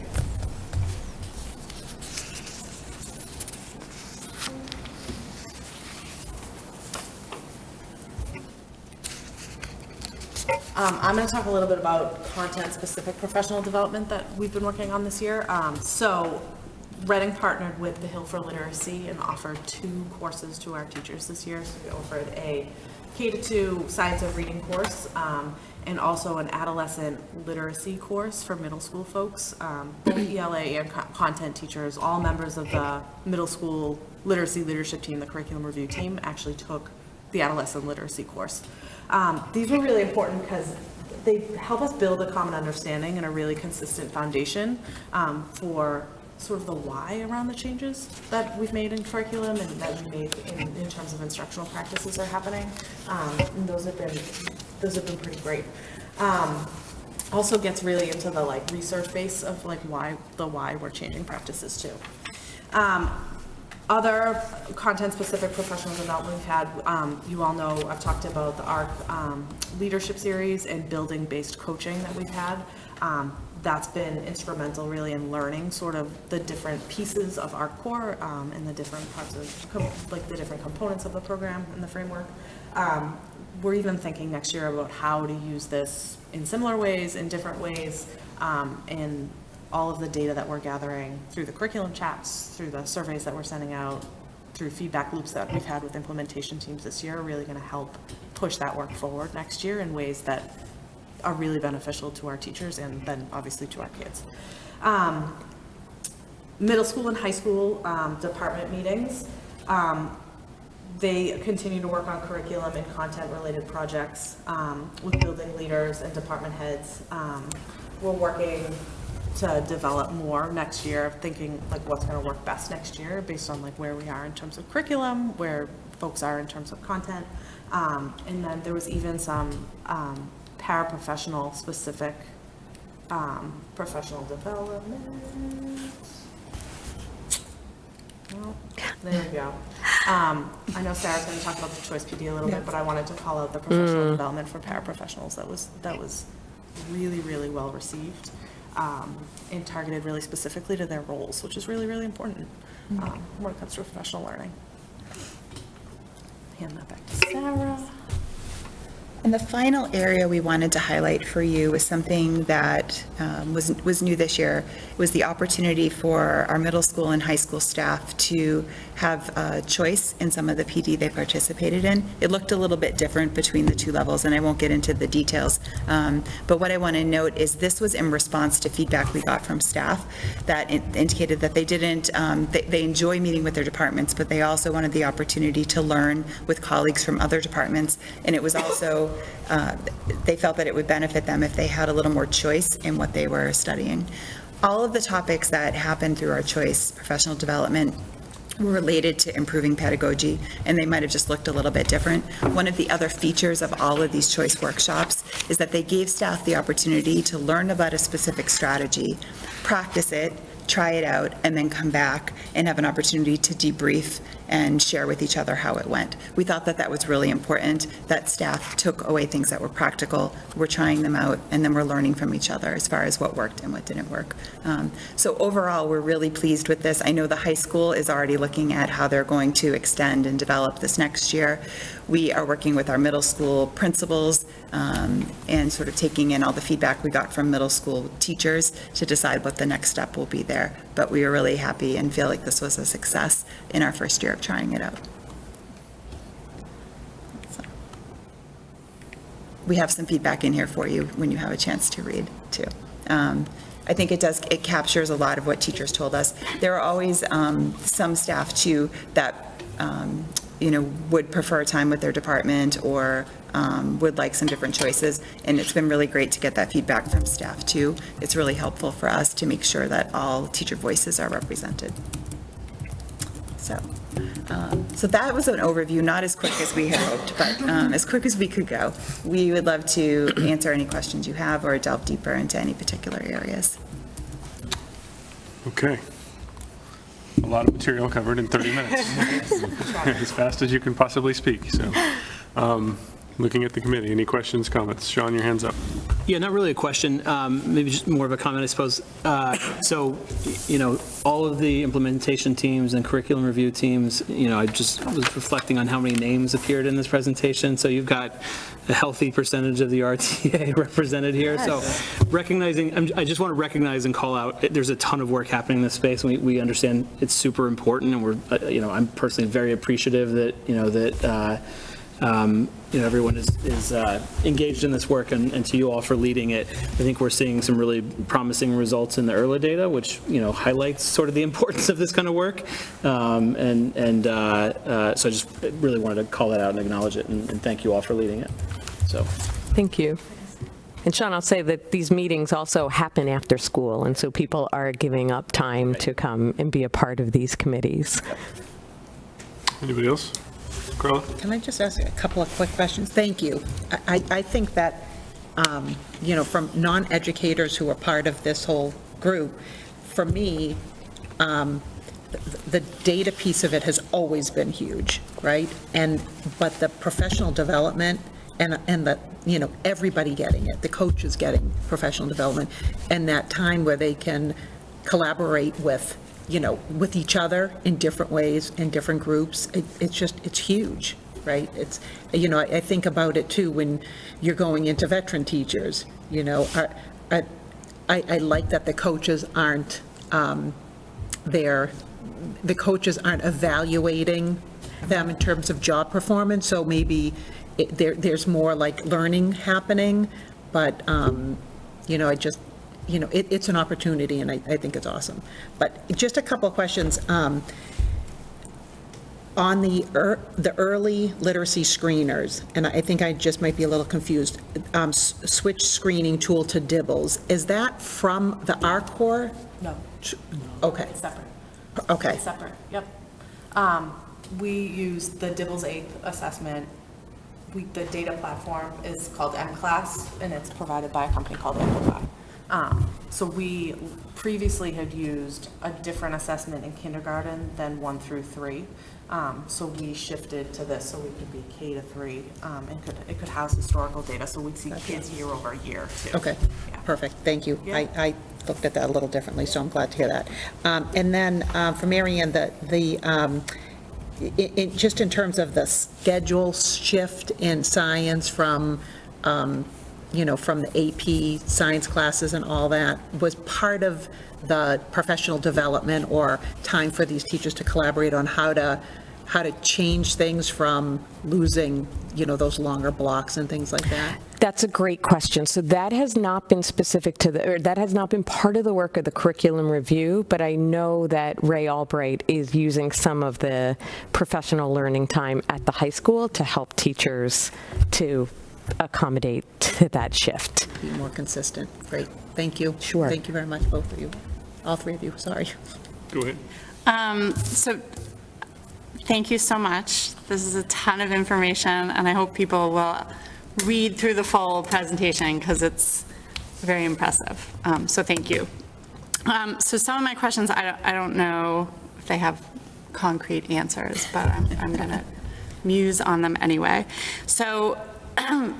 Speaker 6: I'm going to talk a little bit about content-specific professional development that we've been working on this year. So Reading partnered with the Hill for Literacy and offered 2 courses to our teachers this year. So we offered a K-2 Science of Reading course and also an adolescent literacy course for middle school folks. Both ELA and content teachers, all members of the middle school literacy leadership team, the curriculum review team, actually took the adolescent literacy course. These were really important because they help us build a common understanding and a really consistent foundation for sort of the why around the changes that we've made in curriculum and that we made in terms of instructional practices are happening. And those have been pretty great. Also gets really into the research base of why we're changing practices too. Other content-specific professional development we've had, you all know I've talked about the ARC leadership series and building-based coaching that we've had. That's been instrumental really in learning sort of the different pieces of ARC core and the different parts of, the different components of the program and the framework. We're even thinking next year about how to use this in similar ways, in different ways, and all of the data that we're gathering through the curriculum chats, through the surveys that we're sending out, through feedback loops that we've had with implementation teams this year are really going to help push that work forward next year in ways that are really beneficial to our teachers and then obviously to our kids. Middle school and high school department meetings, they continue to work on curriculum and content related projects with building leaders and department heads. We're working to develop more next year, thinking what's going to work best next year based on where we are in terms of curriculum, where folks are in terms of content. And then there was even some paraprofessional specific Professional development. Well, there we go. I know Sarah's going to talk about the Choice PD a little bit, but I wanted to call out the professional development for paraprofessionals. That was really, really well received, and targeted really specifically to their roles, which is really, really important when it comes to professional learning. Hand that back to Sarah.
Speaker 7: And the final area we wanted to highlight for you was something that was new this year. It was the opportunity for our middle school and high school staff to have a choice in some of the PD they participated in. It looked a little bit different between the two levels, and I won't get into the details. But what I want to note is this was in response to feedback we got from staff that indicated that they didn't, they enjoy meeting with their departments, but they also wanted the opportunity to learn with colleagues from other departments. And it was also, they felt that it would benefit them if they had a little more choice in what they were studying. All of the topics that happened through our choice professional development were related to improving pedagogy, and they might have just looked a little bit different. One of the other features of all of these choice workshops is that they gave staff the opportunity to learn about a specific strategy, practice it, try it out, and then come back and have an opportunity to debrief and share with each other how it went. We thought that that was really important, that staff took away things that were practical, we're trying them out, and then we're learning from each other as far as what worked and what didn't work. So overall, we're really pleased with this. I know the high school is already looking at how they're going to extend and develop this next year. We are working with our middle school principals and sort of taking in all the feedback we got from middle school teachers to decide what the next step will be there. But we are really happy and feel like this was a success in our first year of trying it out. So, we have some feedback in here for you when you have a chance to read, too. I think it captures a lot of what teachers told us. There are always some staff, too, that would prefer time with their department or would like some different choices, and it's been really great to get that feedback from staff too. It's really helpful for us to make sure that all teacher voices are represented. So that was an overview, not as quick as we had hoped, but as quick as we could go. We would love to answer any questions you have or delve deeper into any particular areas.
Speaker 1: Okay. A lot of material covered in 30 minutes. As fast as you can possibly speak, so. Looking at the committee, any questions, comments? Sean, your hand's up.
Speaker 12: Yeah, not really a question, maybe just more of a comment, I suppose. So, all of the implementation teams and curriculum review teams, I just was reflecting on how many names appeared in this presentation. So you've got a healthy percentage of the RTA represented here. Yes. So recognizing, I just want to recognize and call out, there's a ton of work happening in this space. We understand it's super important, and we're, I'm personally very appreciative that, everyone is engaged in this work, and to you all for leading it. I think we're seeing some really promising results in the early data, which, highlights sort of the importance of this kind of work. So I just really wanted to call that out and acknowledge it, and thank you all for leading it. So.
Speaker 11: Thank you. And Sean, I'll say that these meetings also happen after school, and so people are giving up time to come and be a part of these committees.
Speaker 1: Anybody else? Carla?
Speaker 8: Can I just ask a couple of quick questions? Thank you. I think that, from non-educators who are part of this whole group, for me, the data piece of it has always been huge, right? But the professional development and the, everybody getting it, the coaches getting professional development, and that time where they can collaborate with each other in different ways, in different groups, it's huge, right? It's, I think about it too, when you're going into veteran teachers, I like that the coaches aren't the coaches aren't evaluating them in terms of job performance, so maybe there's more like learning happening, but, it's an opportunity, and I think it's awesome. But just a couple of questions. On the early literacy screeners, and I think I just might be a little confused, switch screening tool to DIBELS, is that from the R-Core?
Speaker 6: No.
Speaker 8: Okay.
Speaker 6: It's separate.
Speaker 8: Okay.
Speaker 6: It's separate, yep. We use the DIBELS 8th assessment. The data platform is called MClass, and it's provided by a company called Amplify. So we previously had used a different assessment in kindergarten than 1 through 3. So we shifted to this so we could be K to 3, and it could house historical data, so we'd see kids year over year too.
Speaker 8: Okay,
Speaker 6: Yeah.
Speaker 8: perfect, thank you.
Speaker 6: Yeah.
Speaker 8: I looked at that a little differently, so I'm glad to hear that. And then for Mary Ann, just in terms of the schedule shift in science from, from the AP science classes and all that, was part of the professional development or time for these teachers to collaborate on how to change things from losing, those longer blocks and things like that?
Speaker 11: That's a great question. So that has not been specific to or that has not been part of the work of the curriculum review, but I know that Ray Albright is using some of the professional learning time at the high school to help teachers to accommodate to that shift.
Speaker 8: Be more consistent. Great, thank you.
Speaker 11: Sure.
Speaker 8: Thank you very much, both of you, all three of you, sorry.
Speaker 1: Go ahead.
Speaker 13: So thank you so much. This is a ton of information, and I hope people will read through the full presentation because it's very impressive. So thank you. So some of my questions, I don't know if they have concrete answers, but I'm going to muse on them anyway. So,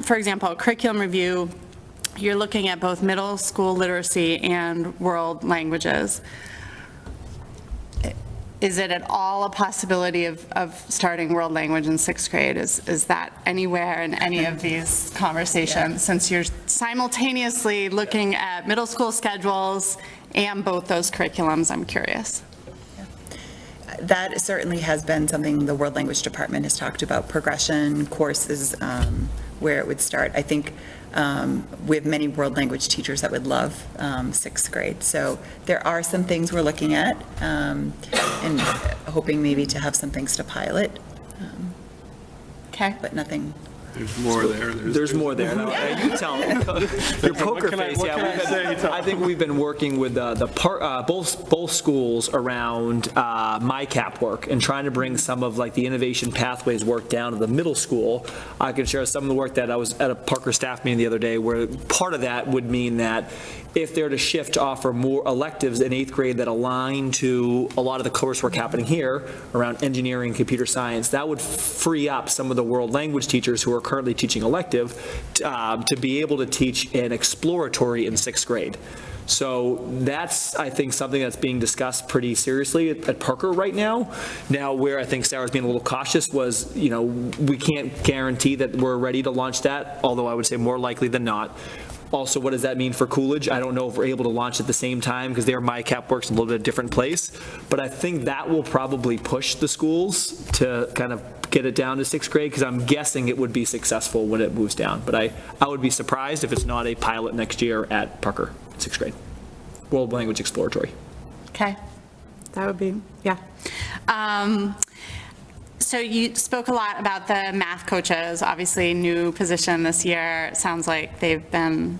Speaker 13: for example, curriculum review, you're looking at both middle school literacy and world languages. Is it at all a possibility of starting world language in 6th grade? Is that anywhere in any of these conversations, since you're simultaneously looking at middle school schedules and both those curriculums? I'm curious.
Speaker 7: That certainly has been something the World Language Department has talked about, progression courses, where it would start. I think we have many world language teachers that would love 6th grade. So there are some things we're looking at and hoping maybe to have some things to pilot.
Speaker 13: Okay.
Speaker 7: But nothing.
Speaker 1: There's more there.
Speaker 3: There's more there. No, you tell me. Your poker face.
Speaker 1: what can I say?
Speaker 3: I think we've been working with both schools around MyCap work and trying to bring some of the innovation pathways work down to the middle school. I can share some of the work that I was at a Parker staff meeting the other day, where part of that would mean that if they're to shift to offer more electives in 8th grade that align to a lot of the coursework happening here around engineering and computer science, that would free up some of the world language teachers who are currently teaching elective to be able to teach an exploratory in 6th grade. So that's, I think, something that's being discussed pretty seriously at Parker right now. Now, where I think Sarah's being a little cautious was, we can't guarantee that we're ready to launch that, although I would say more likely than not. Also, what does that mean for Coolidge? I don't know if we're able to launch at the same time because their MyCap works in a little bit different place. But I think that will probably push the schools to kind of get it down to 6th grade, because I'm guessing it would be successful when it moves down. But I would be surprised if it's not a pilot next year at Parker, 6th grade. World Language Exploratory.
Speaker 13: Okay. That would be, yeah. So you spoke a lot about the math coaches, obviously new position this year. It sounds like they've been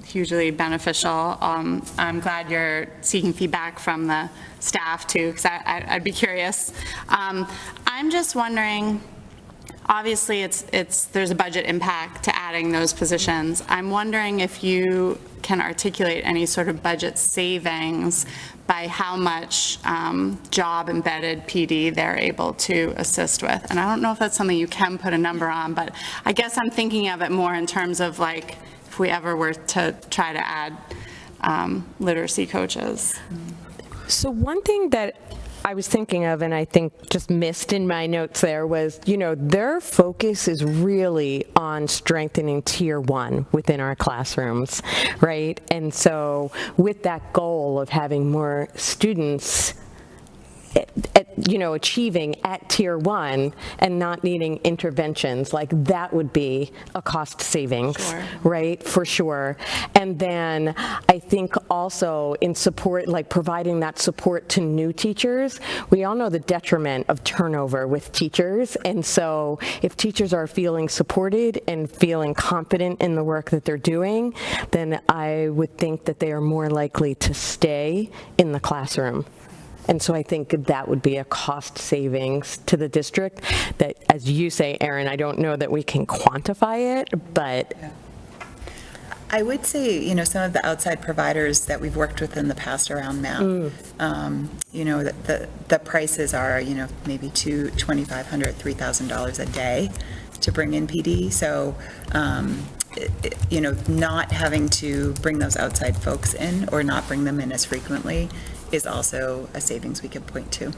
Speaker 13: hugely beneficial. I'm glad you're seeking feedback from the staff too, because I'd be curious. I'm just wondering, obviously there's a budget impact to adding those positions. I'm wondering if you can articulate any sort of budget savings by how much job embedded PD they're able to assist with. And I don't know if that's something you can put a number on, but I guess I'm thinking of it more in terms of if we ever were to try to add literacy coaches.
Speaker 11: So one thing that I was thinking of, and I think just missed in my notes there, was, their focus is really on strengthening Tier 1 within our classrooms, right? And so with that goal of having more students achieving at Tier 1 and not needing interventions, that would be a cost savings,
Speaker 13: Sure.
Speaker 11: right? For sure. And then I think also in support, providing that support to new teachers, we all know the detriment of turnover with teachers. And so if teachers are feeling supported and feeling confident in the work that they're doing, then I would think that they are more likely to stay in the classroom. And so I think that would be a cost savings to the district that, as you say, Erin, I don't know that we can quantify it, but
Speaker 7: I would say, some of the outside providers that we've worked with in the past around math, the prices are, maybe $2,500, $3,000 a day to bring in PD. So, not having to bring those outside folks in or not bring them in as frequently is also a savings we could point to.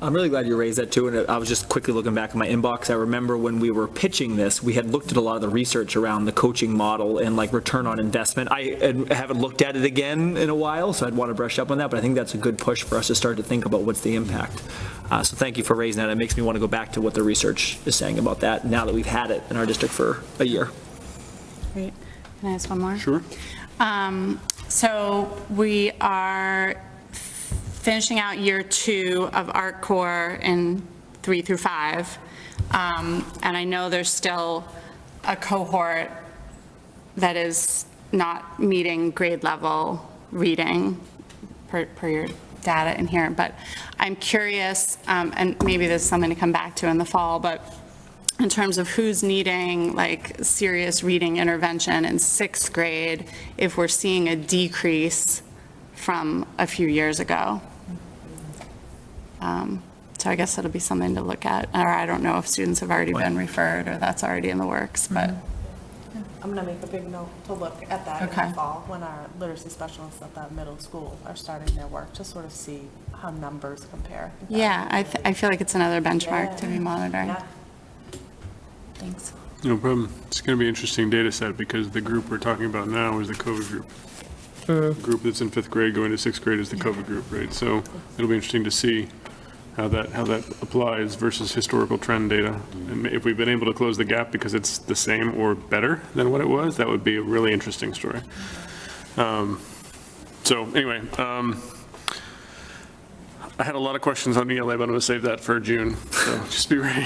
Speaker 3: I'm really glad you raised that too, and I was just quickly looking back in my inbox. I remember when we were pitching this, we had looked at a lot of the research around the coaching model and like return on investment. I haven't looked at it again in a while, so I'd want to brush up on that, but I think that's a good push for us to start to think about what's the impact. So thank you for raising that. It makes me want to go back to what the research is saying about that now that we've had it in our district for a year.
Speaker 13: Great. Can I ask one more?
Speaker 1: Sure.
Speaker 13: So we are finishing out year 2 of Art Core in 3 through 5. And I know there's still a cohort that is not meeting grade level reading per your data in here, but I'm curious, and maybe there's something to come back to in the fall, but in terms of who's needing like serious reading intervention in 6th grade, if we're seeing a decrease from a few years ago. So I guess it'll be something to look at, or I don't know if students have already been referred or that's already in the works, but.
Speaker 6: I'm going to make a big note to look at that in
Speaker 13: Okay.
Speaker 6: the fall when our literacy specialists at that middle school are starting their work to sort of see how numbers compare.
Speaker 13: Yeah, I feel like it's another benchmark to be monitoring.
Speaker 6: Yeah.
Speaker 13: Thanks.
Speaker 1: No problem. It's going to be an interesting data set because the group we're talking about now is the COVID group. The group that's in 5th grade going to 6th grade is the COVID group, right? So it'll be interesting to see how that applies versus historical trend data. And if we've been able to close the gap because it's the same or better than what it was, that would be a really interesting story. So anyway, I had a lot of questions on ELA, but I'm going to save that for June, so just be ready.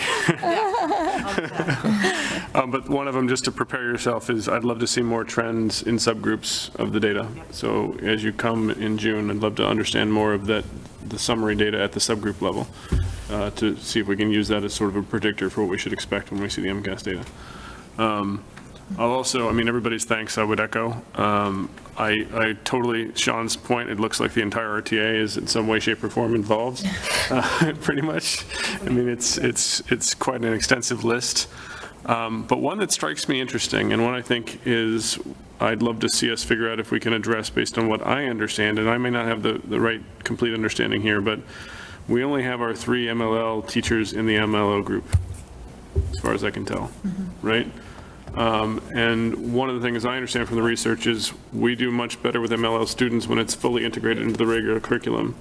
Speaker 1: But one of them, just to prepare yourself, is I'd love to see more trends in subgroups of the data. So as you come in June, I'd love to understand more of that, the summary data at the subgroup level, to see if we can use that as sort of a predictor for what we should expect when we see the MCAS data. I'll also, everybody's thanks I would echo. I totally, Sean's point, it looks like the entire RTA is in some way, shape, or form involved, pretty much. It's quite an extensive list. But one that strikes me interesting, and one I think is I'd love to see us figure out if we can address based on what I understand, and I may not have the right complete understanding here, but we only have our 3 MLL teachers in the MLL group, as far as I can tell, right? And one of the things I understand from the research is we do much better with MLL students when it's fully integrated into the regular curriculum.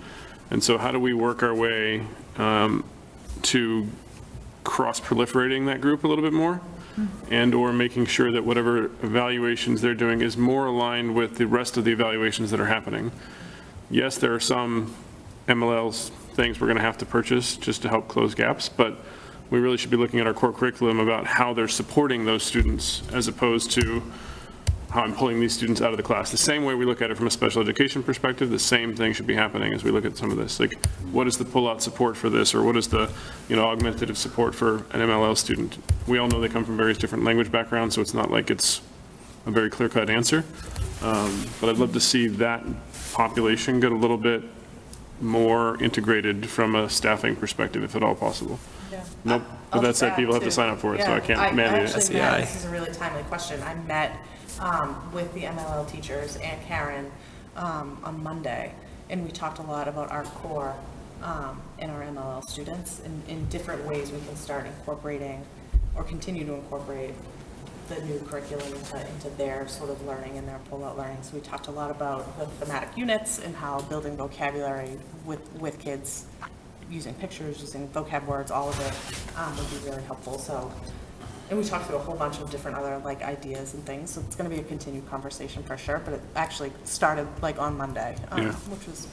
Speaker 1: And so how do we work our way to cross-proliferating that group a little bit more? And or making sure that whatever evaluations they're doing is more aligned with the rest of the evaluations that are happening. Yes, there are some MLLs things we're going to have to purchase just to help close gaps, but we really should be looking at our core curriculum about how they're supporting those students as opposed to how I'm pulling these students out of the class. The same way we look at it from a special education perspective, the same thing should be happening as we look at some of this. Like, what is the pull-out support for this, or what is the, augmentative support for an MLL student? We all know they come from various different language backgrounds, so it's not like it's a very clear-cut answer. But I'd love to see that population get a little bit more integrated from a staffing perspective, if at all possible.
Speaker 6: Yeah.
Speaker 1: Nope. But that said, people have to sign up for it, so I can't mandate it.
Speaker 6: This is a really timely question. I met with the MLL teachers and Karen on Monday, and we talked a lot about our core and our MLL students in different ways we can start incorporating or continue to incorporate the new curriculum into their sort of learning and their pull-out learning. So we talked a lot about the thematic units and how building vocabulary with kids, using pictures, using vocab words, all of it would be really helpful. So, and we talked through a whole bunch of different other ideas and things. So it's going to be a continued conversation for sure. But it actually started on Monday, which was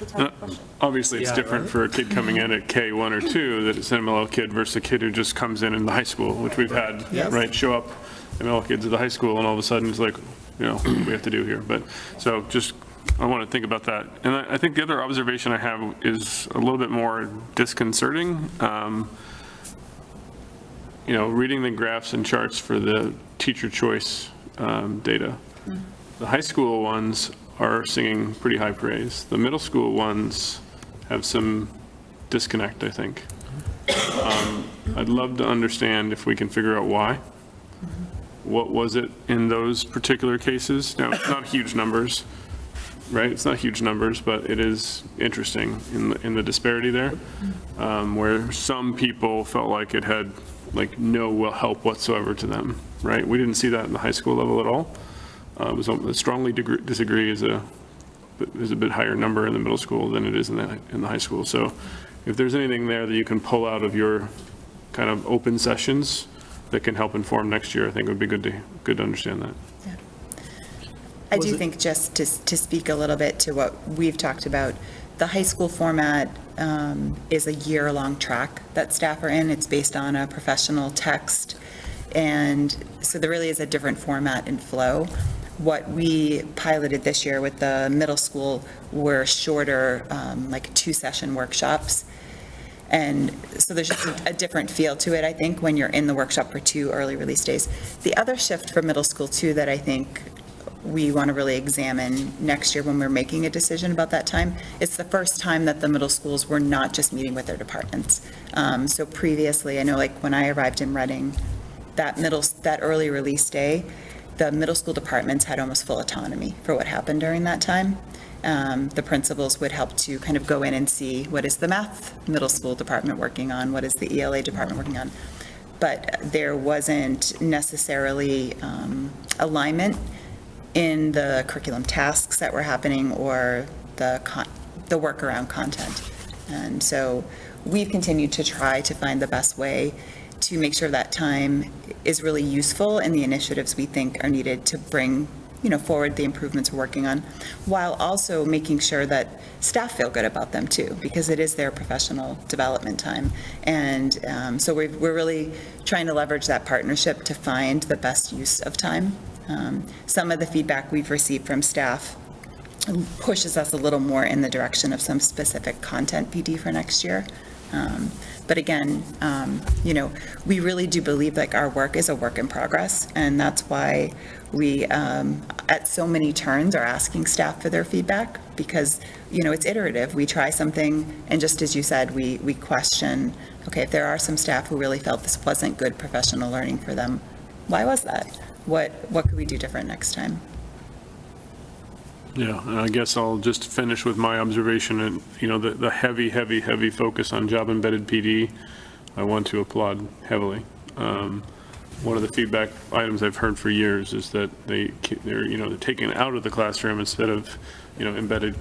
Speaker 6: a tough question.
Speaker 1: Obviously, it's different for a kid coming in at K1 or 2 that it's an MLL kid versus a kid who just comes in the high school, which we've had, right, show up MLL kids at the high school, and all of a sudden it's like, what do we have to do here? But so just, I want to think about that. And I think the other observation I have is a little bit more disconcerting. Reading the graphs and charts for the teacher choice data. The high school ones are singing pretty high praise. The middle school ones have some disconnect, I think. I'd love to understand if we can figure out why. What was it in those particular cases? Now, it's not huge numbers, right? It's not huge numbers, but it is interesting in the disparity there, where some people felt like it had like no help whatsoever to them, right? We didn't see that in the high school level at all. It was strongly disagree is a bit higher number in the middle school than it is in the high school. So if there's anything there that you can pull out of your kind of open sessions that can help inform next year, I think it would be good to understand that.
Speaker 7: I do think, just to speak a little bit to what we've talked about, the high school format is a year-long track that staff are in. It's based on a professional text, and so there really is a different format and flow. What we piloted this year with the middle school were shorter, like 2-session workshops. And so there's just a different feel to it, I think, when you're in the workshop for 2 early release days. The other shift for middle school, too, that I think we want to really examine next year when we're making a decision about that time, it's the first time that the middle schools were not just meeting with their departments. So previously, I know like when I arrived in Reading, that early release day, the middle school departments had almost full autonomy for what happened during that time. The principals would help to kind of go in and see what is the math middle school department working on, what is the ELA department working on. But there wasn't necessarily alignment in the curriculum tasks that were happening or the work around content. And so we've continued to try to find the best way to make sure that time is really useful in the initiatives we think are needed to bring forward the improvements we're working on, while also making sure that staff feel good about them too, because it is their professional development time. And so we're really trying to leverage that partnership to find the best use of time. Some of the feedback we've received from staff pushes us a little more in the direction of some specific content PD for next year. But again, we really do believe like our work is a work in progress, and that's why we, at so many turns, are asking staff for their feedback, because, it's iterative. We try something, and just as you said, we question, okay, if there are some staff who really felt this wasn't good professional learning for them, why was that? What could we do different next time?
Speaker 1: Yeah, and I guess I'll just finish with my observation and, the heavy focus on job-embedded PD, I want to applaud heavily. One of the feedback items I've heard for years is that they're taken out of the classroom instead of, embedded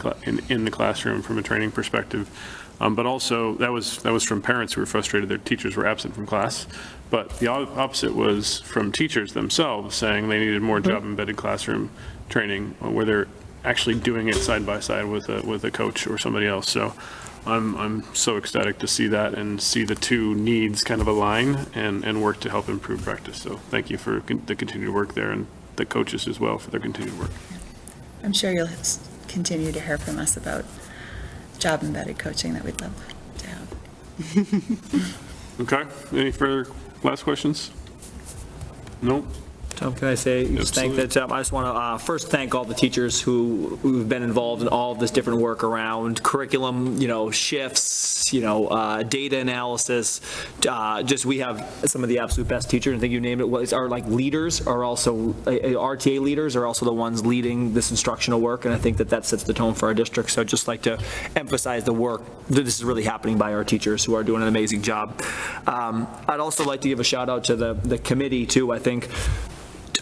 Speaker 1: in the classroom from a training perspective. But also, that was from parents who were frustrated their teachers were absent from class. But the opposite was from teachers themselves saying they needed more job-embedded classroom training where they're actually doing it side by side with a coach or somebody else. So I'm so ecstatic to see that and see the two needs kind of align and work to help improve practice. So thank you for the continued work there, and the coaches as well for their continued work.
Speaker 7: I'm sure you'll continue to hear from us about job-embedded coaching that we'd love to have.
Speaker 1: Okay, any further last questions? Nope.
Speaker 3: Tom, can I say, just thank that, I just want to first thank all the teachers who've been involved in all of this different work around curriculum, shifts, data analysis. We have some of the absolute best teachers. I think you named it. Our leaders are also, RTA leaders are also the ones leading this instructional work, and I think that sets the tone for our district. So I'd just like to emphasize the work that this is really happening by our teachers who are doing an amazing job. I'd also like to give a shout out to the committee too. I think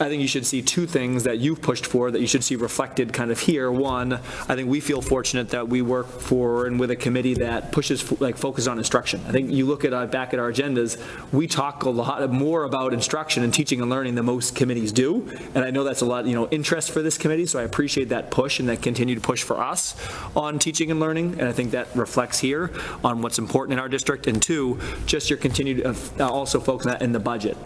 Speaker 3: you should see two things that you've pushed for that you should see reflected kind of here. One, I think we feel fortunate that we work for and with a committee that pushes, focus on instruction. I think you look back at our agendas, we talk a lot more about instruction and teaching and learning than most committees do. And I know that's a lot, interest for this committee. So I appreciate that push and that continued push for us on teaching and learning. And I think that reflects here on what's important in our district. And two, just your continued also focus on that in the budget,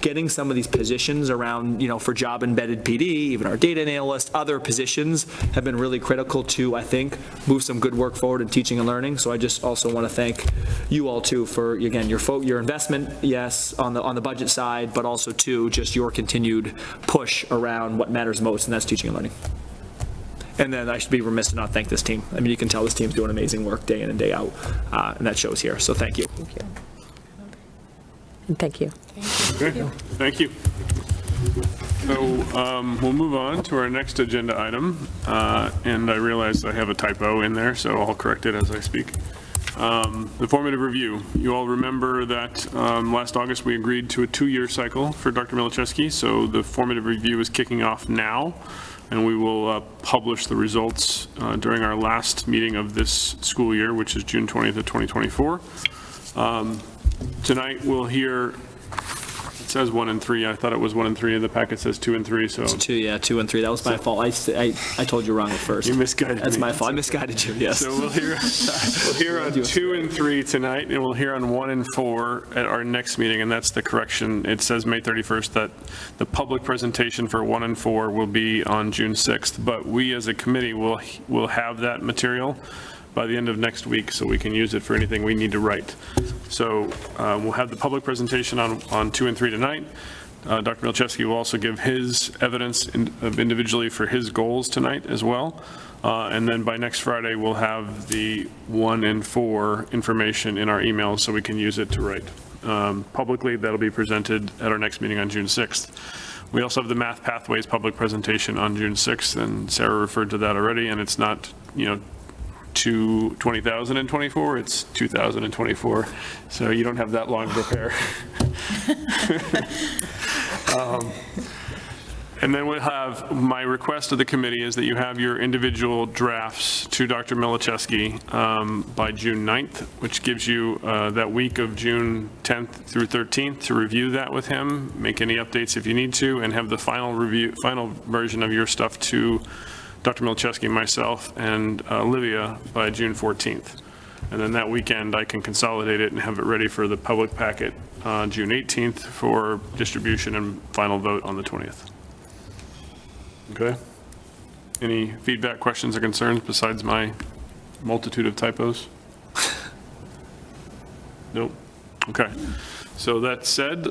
Speaker 3: getting some of these positions around around, for job-embedded PD, even our data analyst, other positions have been really critical to, I think, move some good work forward in teaching and learning. So I just also want to thank you all too for, again, your investment, yes, on the budget side, but also too, just your continued push around what matters most, and that's teaching and learning. And then I should be remiss to not thank this team. I mean, you can tell this team's doing amazing work day in and day out, and that shows here. So thank you.
Speaker 11: And thank you.
Speaker 1: Okay, thank you. So we'll move on to our next agenda item, and I realize I have a typo in there, so I'll correct it as I speak. The formative review. You all remember that last August we agreed to a 2-year cycle for Dr. Milichewski, so the formative review is kicking off now, and we will publish the results during our last meeting of this school year, which is June 20th of 2024. Tonight we'll hear, it says 1 and 3, I thought it was 1 and 3, and the packet says 2 and 3, so.
Speaker 3: 2 and 3, that was my fault. I told you wrong at first.
Speaker 1: You misguided me.
Speaker 3: That's my fault, I misguided you, yes.
Speaker 1: So we'll hear on 2 and 3 tonight, and we'll hear on 1 and 4 at our next meeting, and that's the correction. It says May 31st that the public presentation for 1 and 4 will be on June 6th, but we as a committee will have that material by the end of next week, so we can use it for anything we need to write. So we'll have the public presentation on 2 and 3 tonight. Dr. Milichewski will also give his evidence of individually for his goals tonight as well. And then by next Friday, we'll have the 1 and 4 information in our emails so we can use it to write. Publicly, that'll be presented at our next meeting on June 6th. We also have the Math Pathways public presentation on June 6th, and Sarah referred to that already, and it's not, to 20,024, it's 2024, so you don't have that long to prepare. And then we'll have, my request to the committee is that you have your individual drafts to Dr. Milichewski by June 9th, which gives you that week of June 10th through 13th to review that with him, make any updates if you need to, and have the final version of your stuff to Dr. Milichewski, myself, and Olivia by June 14th. And then that weekend, I can consolidate it and have it ready for the public packet on June 18th for distribution and final vote on the 20th. Okay? Any feedback, questions, or concerns besides my multitude of typos? Nope. Okay. So that said,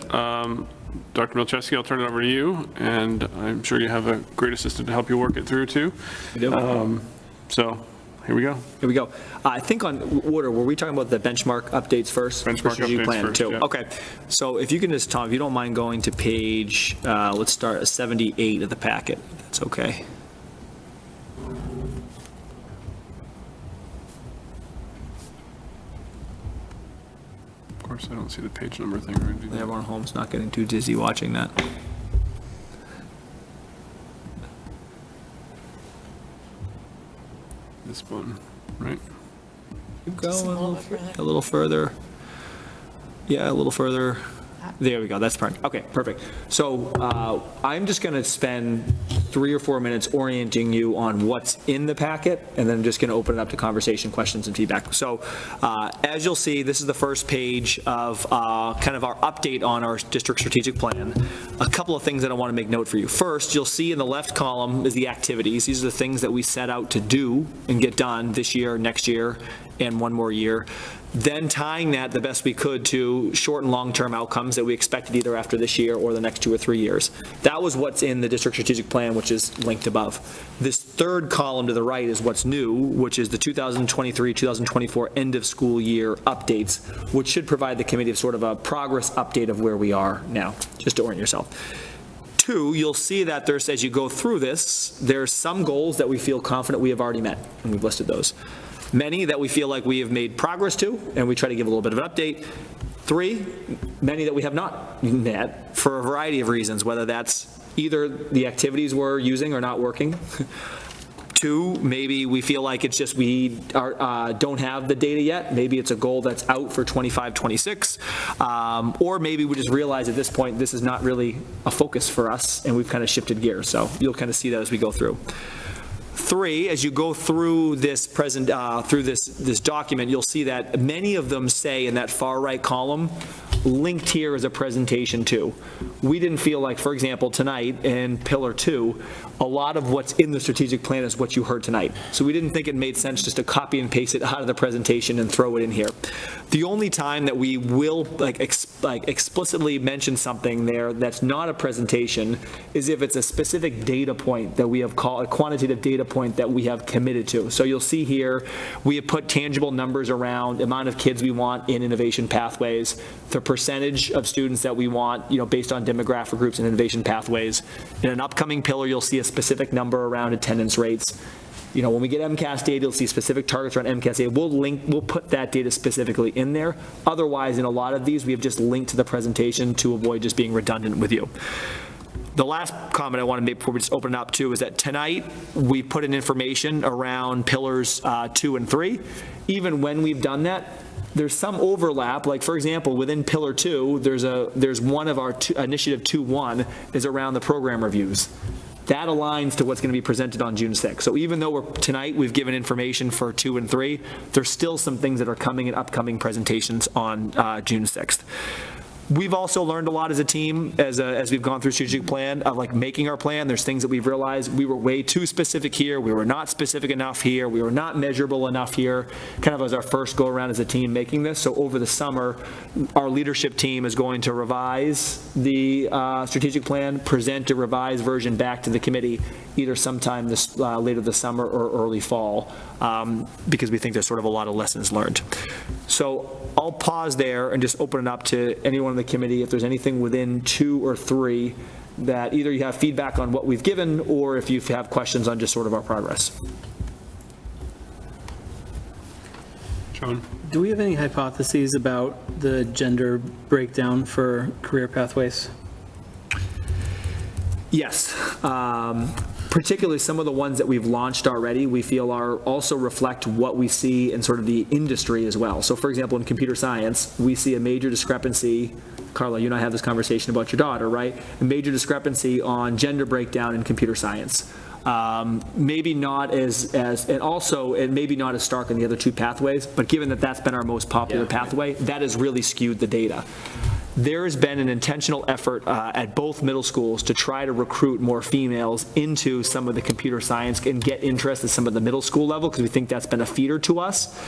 Speaker 1: Dr. Milichewski, I'll turn it over to you, and I'm sure you have a great assistant to help you work it through, too.
Speaker 3: We do.
Speaker 1: So, here we go.
Speaker 3: Here we go. I think on order, were we talking about the benchmark updates first?
Speaker 1: Benchmark
Speaker 3: strategic
Speaker 1: updates
Speaker 3: plan
Speaker 1: first,
Speaker 3: too?
Speaker 1: yeah.
Speaker 3: Okay. So if you can just, Tom, if you don't mind going to page, let's start at 78 of the packet, if that's okay.
Speaker 1: Of course, I don't see the page number thing. Right?
Speaker 3: Everyone at home's not getting too dizzy watching that.
Speaker 1: This one, right?
Speaker 3: Keep going a little further. Yeah, a little further. There we go, that's perfect. Okay, perfect. So I'm just going to spend 3 or 4 minutes orienting you on what's in the packet, and then I'm just going to open it up to conversation, questions, and feedback. So as you'll see, this is the first page of kind of our update on our district strategic plan. A couple of things that I want to make note for you. First, you'll see in the left column is the activities. These are the things that we set out to do and get done this year, next year, and one more year. Then tying that the best we could to short and long-term outcomes that we expected either after this year or the next 2 or 3 years. That was what's in the district strategic plan, which is linked above. This third column to the right is what's new, which is the 2023-2024 end of school year updates, which should provide the committee sort of a progress update of where we are now, just to orient yourself. 2, you'll see that there's, as you go through this, there's some goals that we feel confident we have already met, and we've listed those. Many that we feel like we have made progress to, and we try to give a little bit of an update. 3, many that we have not met for a variety of reasons, whether that's either the activities we're using are not working. 2, maybe we feel like it's just we don't have the data yet. Maybe it's a goal that's out for 25, 26. Or maybe we just realize at this point this is not really a focus for us, and we've kind of shifted gears. So you'll kind of see that as we go through. 3, as you go through this this document, you'll see that many of them say in that far right column, linked here as a presentation too. We didn't feel like, for example, tonight in Pillar 2, a lot of what's in the strategic plan is what you heard tonight. So we didn't think it made sense just to copy and paste it out of the presentation and throw it in here. The only time that we will explicitly mention something there that's not a presentation is if it's a specific data point that we have called, a quantitative data point that we have committed to. So you'll see here, we have put tangible numbers around the amount of kids we want in innovation pathways, the percentage of students that we want, based on demographic groups and innovation pathways. In an upcoming pillar, you'll see a specific number around attendance rates. When we get MCAS data, you'll see specific targets around MCAS data. We'll put that data specifically in there. Otherwise, in a lot of these, we have just linked to the presentation to avoid just being redundant with you. The last comment I want to make before we just open it up too is that tonight we put in information around pillars 2 and 3. Even when we've done that, there's some overlap. Like, for example, within Pillar 2, there's one of our Initiative 2.1 is around the program reviews. That aligns to what's going to be presented on June 6th. So even though tonight we've given information for 2 and 3, there's still some things that are coming in upcoming presentations on June 6th. We've also learned a lot as a team as we've gone through strategic plan of making our plan. There's things that we've realized we were way too specific here. We were not specific enough here. We were not measurable enough here, kind of as our first go around as a team making this. So over the summer, our leadership team is going to revise the strategic plan, present a revised version back to the committee either sometime this later this summer or early fall, because we think there's sort of a lot of lessons learned. So I'll pause there and just open it up to anyone in the committee if there's anything within 2 or 3 that either you have feedback on what we've given or if you have questions on just sort of our progress.
Speaker 1: John?
Speaker 12: Do we have any hypotheses about the gender breakdown for career pathways?
Speaker 3: Yes. Particularly some of the ones that we've launched already, we feel are also reflect what we see in sort of the industry as well. So for example, in computer science, we see a major discrepancy. Carla, you and I have this conversation about your daughter, right? A major discrepancy on gender breakdown in computer science. Maybe not and also it maybe not as stark in the other 2 pathways, but given that that's been our most popular pathway, that has really skewed the data. There has been an intentional effort at both middle schools to try to recruit more females into some of the computer science and get interest at some of the middle school level, because we think that's been a feeder to us.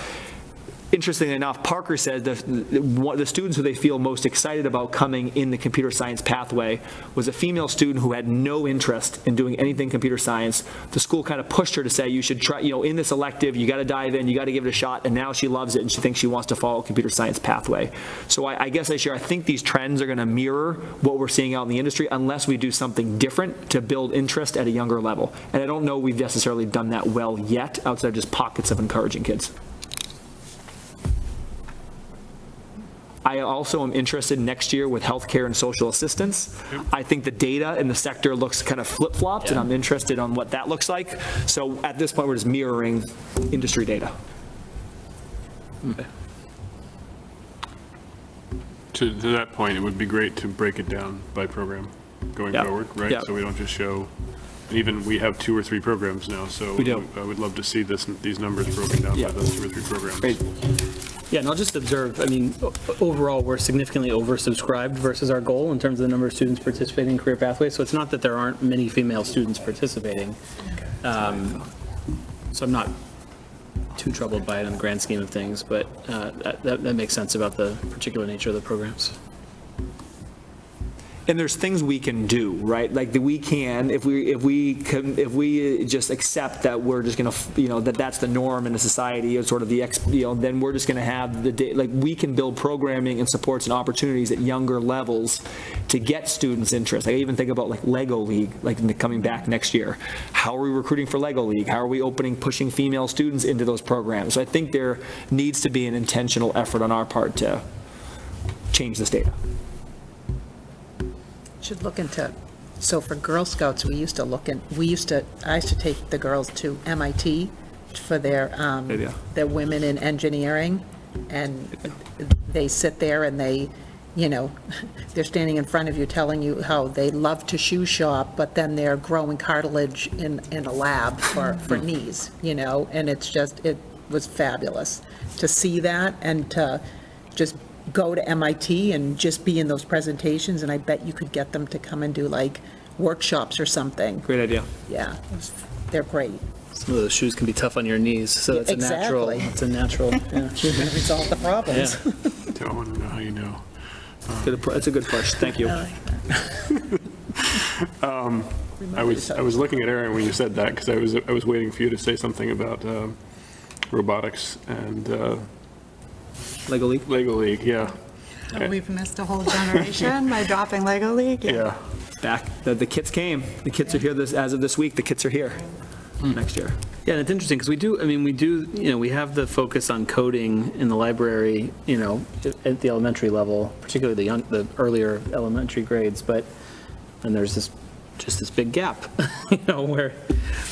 Speaker 3: Interestingly enough, Parker says the students who they feel most excited about coming in the computer science pathway was a female student who had no interest in doing anything computer science. The school kind of pushed her to say, you should try, in this elective, you got to dive in, you got to give it a shot, and now she loves it and she thinks she wants to follow a computer science pathway. So I guess I think these trends are going to mirror what we're seeing out in the industry unless we do something different to build interest at a younger level. And I don't know we've necessarily done that well yet outside of just pockets of encouraging kids. I also am interested next year with healthcare and social assistance. I think the data in the sector looks kind of flip-flopped, and I'm interested on what that looks like. So at this point, we're just mirroring industry data.
Speaker 12: Okay.
Speaker 1: To that point, it would be great to break it down by program going forward, right?
Speaker 3: Yeah.
Speaker 1: So we don't just show, and even we have 2 or 3 programs now, so
Speaker 3: We do.
Speaker 1: I would love to see these numbers broken down by those 2 or 3 programs.
Speaker 3: Great.
Speaker 12: Yeah, and I'll just observe, overall, we're significantly oversubscribed versus our goal in terms of the number of students participating in career pathways. So it's not that there aren't many female students participating. So I'm not too troubled by it in the grand scheme of things, but that makes sense about the particular nature of the programs.
Speaker 3: And there's things we can do, right? Like that we can, if we just accept that we're just going to, that that's the norm in a society, or sort of then we're just going to have we can build programming and supports and opportunities at younger levels to get students' interest. I even think about Lego League, coming back next year. How are we recruiting for Lego League? How are we pushing female students into those programs? So I think there needs to be an intentional effort on our part to change this data.
Speaker 8: Should look into, so for Girl Scouts, I used to take the girls to MIT for their women in engineering, and they sit there and they're standing in front of you telling you how they love to shoe shop, but then they're growing cartilage in a lab for knees, and it was fabulous to see that and to just go to MIT and just be in those presentations, and I bet you could get them to come and do like workshops or something.
Speaker 12: Great idea.
Speaker 8: Yeah, they're great.
Speaker 12: Some of those shoes can be tough on your knees, so it's a natural,
Speaker 8: Exactly.
Speaker 12: it's a natural, yeah.
Speaker 8: Resolve the problems.
Speaker 1: I want to know how you know.
Speaker 12: It's a good push, thank you.
Speaker 1: I was looking at Aaron when you said that, because I was waiting for you to say something about robotics and
Speaker 12: Lego League?
Speaker 1: Lego League, yeah.
Speaker 14: We've missed a whole generation by dropping Lego League.
Speaker 1: Yeah.
Speaker 3: Back, the kits came. The kits are here as of this week. The kits are here next year.
Speaker 12: Yeah, and it's interesting, because we have the focus on coding in the library, at the elementary level, particularly the earlier elementary grades, but then there's this big gap, where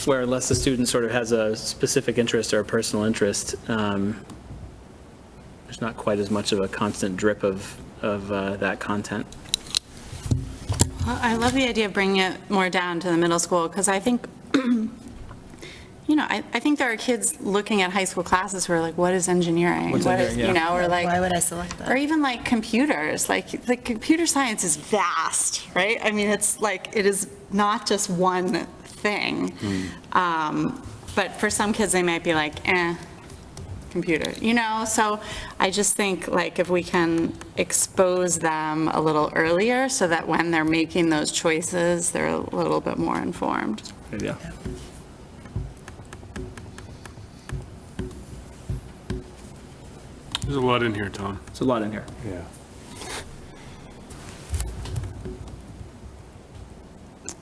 Speaker 12: unless the student sort of has a specific interest or a personal interest, there's not quite as much of a constant drip of that content.
Speaker 13: Well, I love the idea of bringing it more down to the middle school, because I think, I think there are kids looking at high school classes who are like, what is engineering?
Speaker 3: What's engineering, yeah.
Speaker 13: Or like,
Speaker 7: Why would I select that?
Speaker 13: or even like computers, like the computer science is vast, right? I mean, it's like, it is not just one thing. But for some kids, they might be like, computer, so I just think like if we can expose them a little earlier so that when they're making those choices, they're a little bit more informed.
Speaker 3: Yeah.
Speaker 1: There's a lot in here, Tom.
Speaker 3: There's a lot in here.
Speaker 2: Yeah.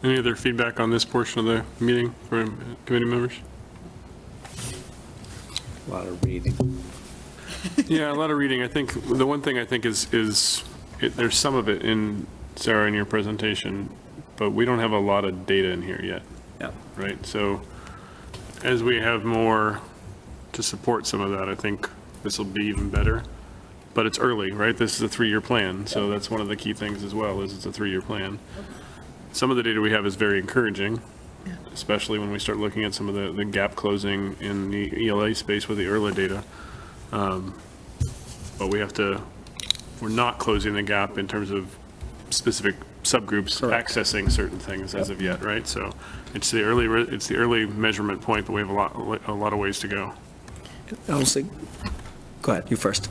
Speaker 1: Any other feedback on this portion of the meeting from committee members?
Speaker 2: A lot of reading.
Speaker 1: Yeah, a lot of reading. I think the one thing I think is there's some of it in, Sarah, in your presentation, but we don't have a lot of data in here yet.
Speaker 3: Yeah.
Speaker 1: Right? So as we have more to support some of that, I think this will be even better. But it's early, right? This is a 3-year plan, so that's one of the key things as well, is it's a 3-year plan. Some of the data we have is very encouraging, especially when we start looking at some of the gap closing in the ELA space with the ERLA data. But we're not closing the gap in terms of specific subgroups accessing certain things as of yet, right? So it's the early measurement point, but we have a lot of ways to go.
Speaker 3: Honestly, go ahead, you first.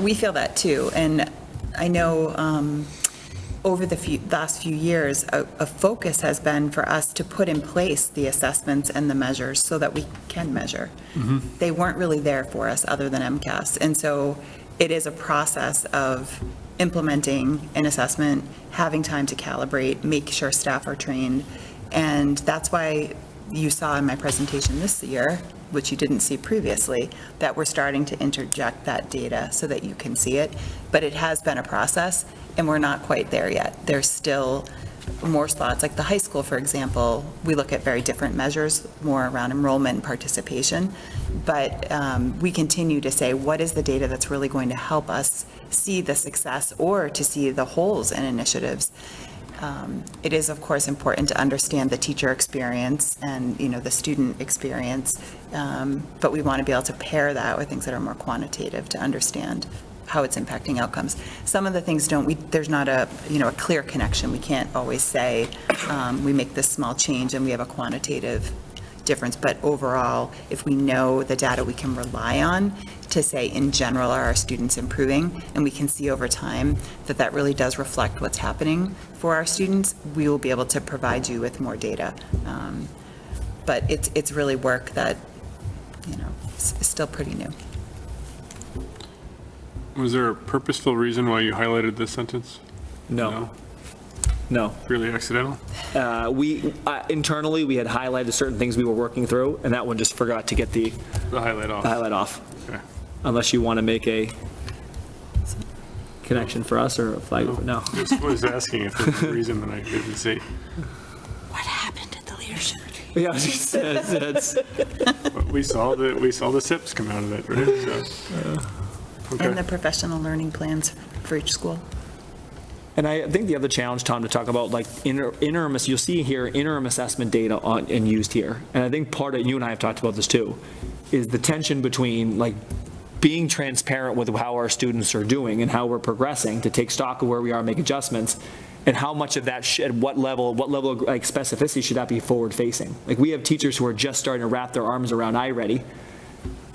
Speaker 7: We feel that too, and I know over the last few years, a focus has been for us to put in place the assessments and the measures so that we can measure. They weren't really there for us other than MCAS, and so it is a process of implementing an assessment, having time to calibrate, make sure staff are trained, and that's why you saw in my presentation this year, which you didn't see previously, that we're starting to interject that data so that you can see it. But it has been a process, and we're not quite there yet. There's still more spots, like the high school, for example, we look at very different measures, more around enrollment and participation. But we continue to say, what is the data that's really going to help us see the success or to see the holes in initiatives? It is, of course, important to understand the teacher experience and, the student experience, but we want to be able to pair that with things that are more quantitative to understand how it's impacting outcomes. Some of the things there's not a clear connection. We can't always say we make this small change and we have a quantitative difference, but overall, if we know the data we can rely on to say, in general, are our students improving, and we can see over time that really does reflect what's happening for our students, we will be able to provide you with more data. But it's really work that, is still pretty new.
Speaker 1: Was there a purposeful reason why you highlighted this sentence?
Speaker 3: No.
Speaker 1: Purely accidental?
Speaker 3: Internally, we had highlighted certain things we were working through, and that one just forgot to get the
Speaker 1: highlight off.
Speaker 3: Okay.
Speaker 1: Okay.
Speaker 3: Unless you want to make a connection for us or a flag, no.
Speaker 1: Just was asking if there's a reason that I didn't see.
Speaker 13: What happened at the leadership retreat?
Speaker 3: Yeah, it's
Speaker 1: But we saw the SIPs come out of it, right? So,
Speaker 7: And the professional learning plans for each school.
Speaker 3: And I think the other challenge, Tom, to talk about, like interim, you'll see here interim assessment data and used here. And I think part of, you and I have talked about this too, is the tension between like being transparent with how our students are doing and how we're progressing, to take stock of where we are, make adjustments, and how much of that, at what level of like specificity should that be forward-facing? Like, we have teachers who are just starting to wrap their arms around iReady.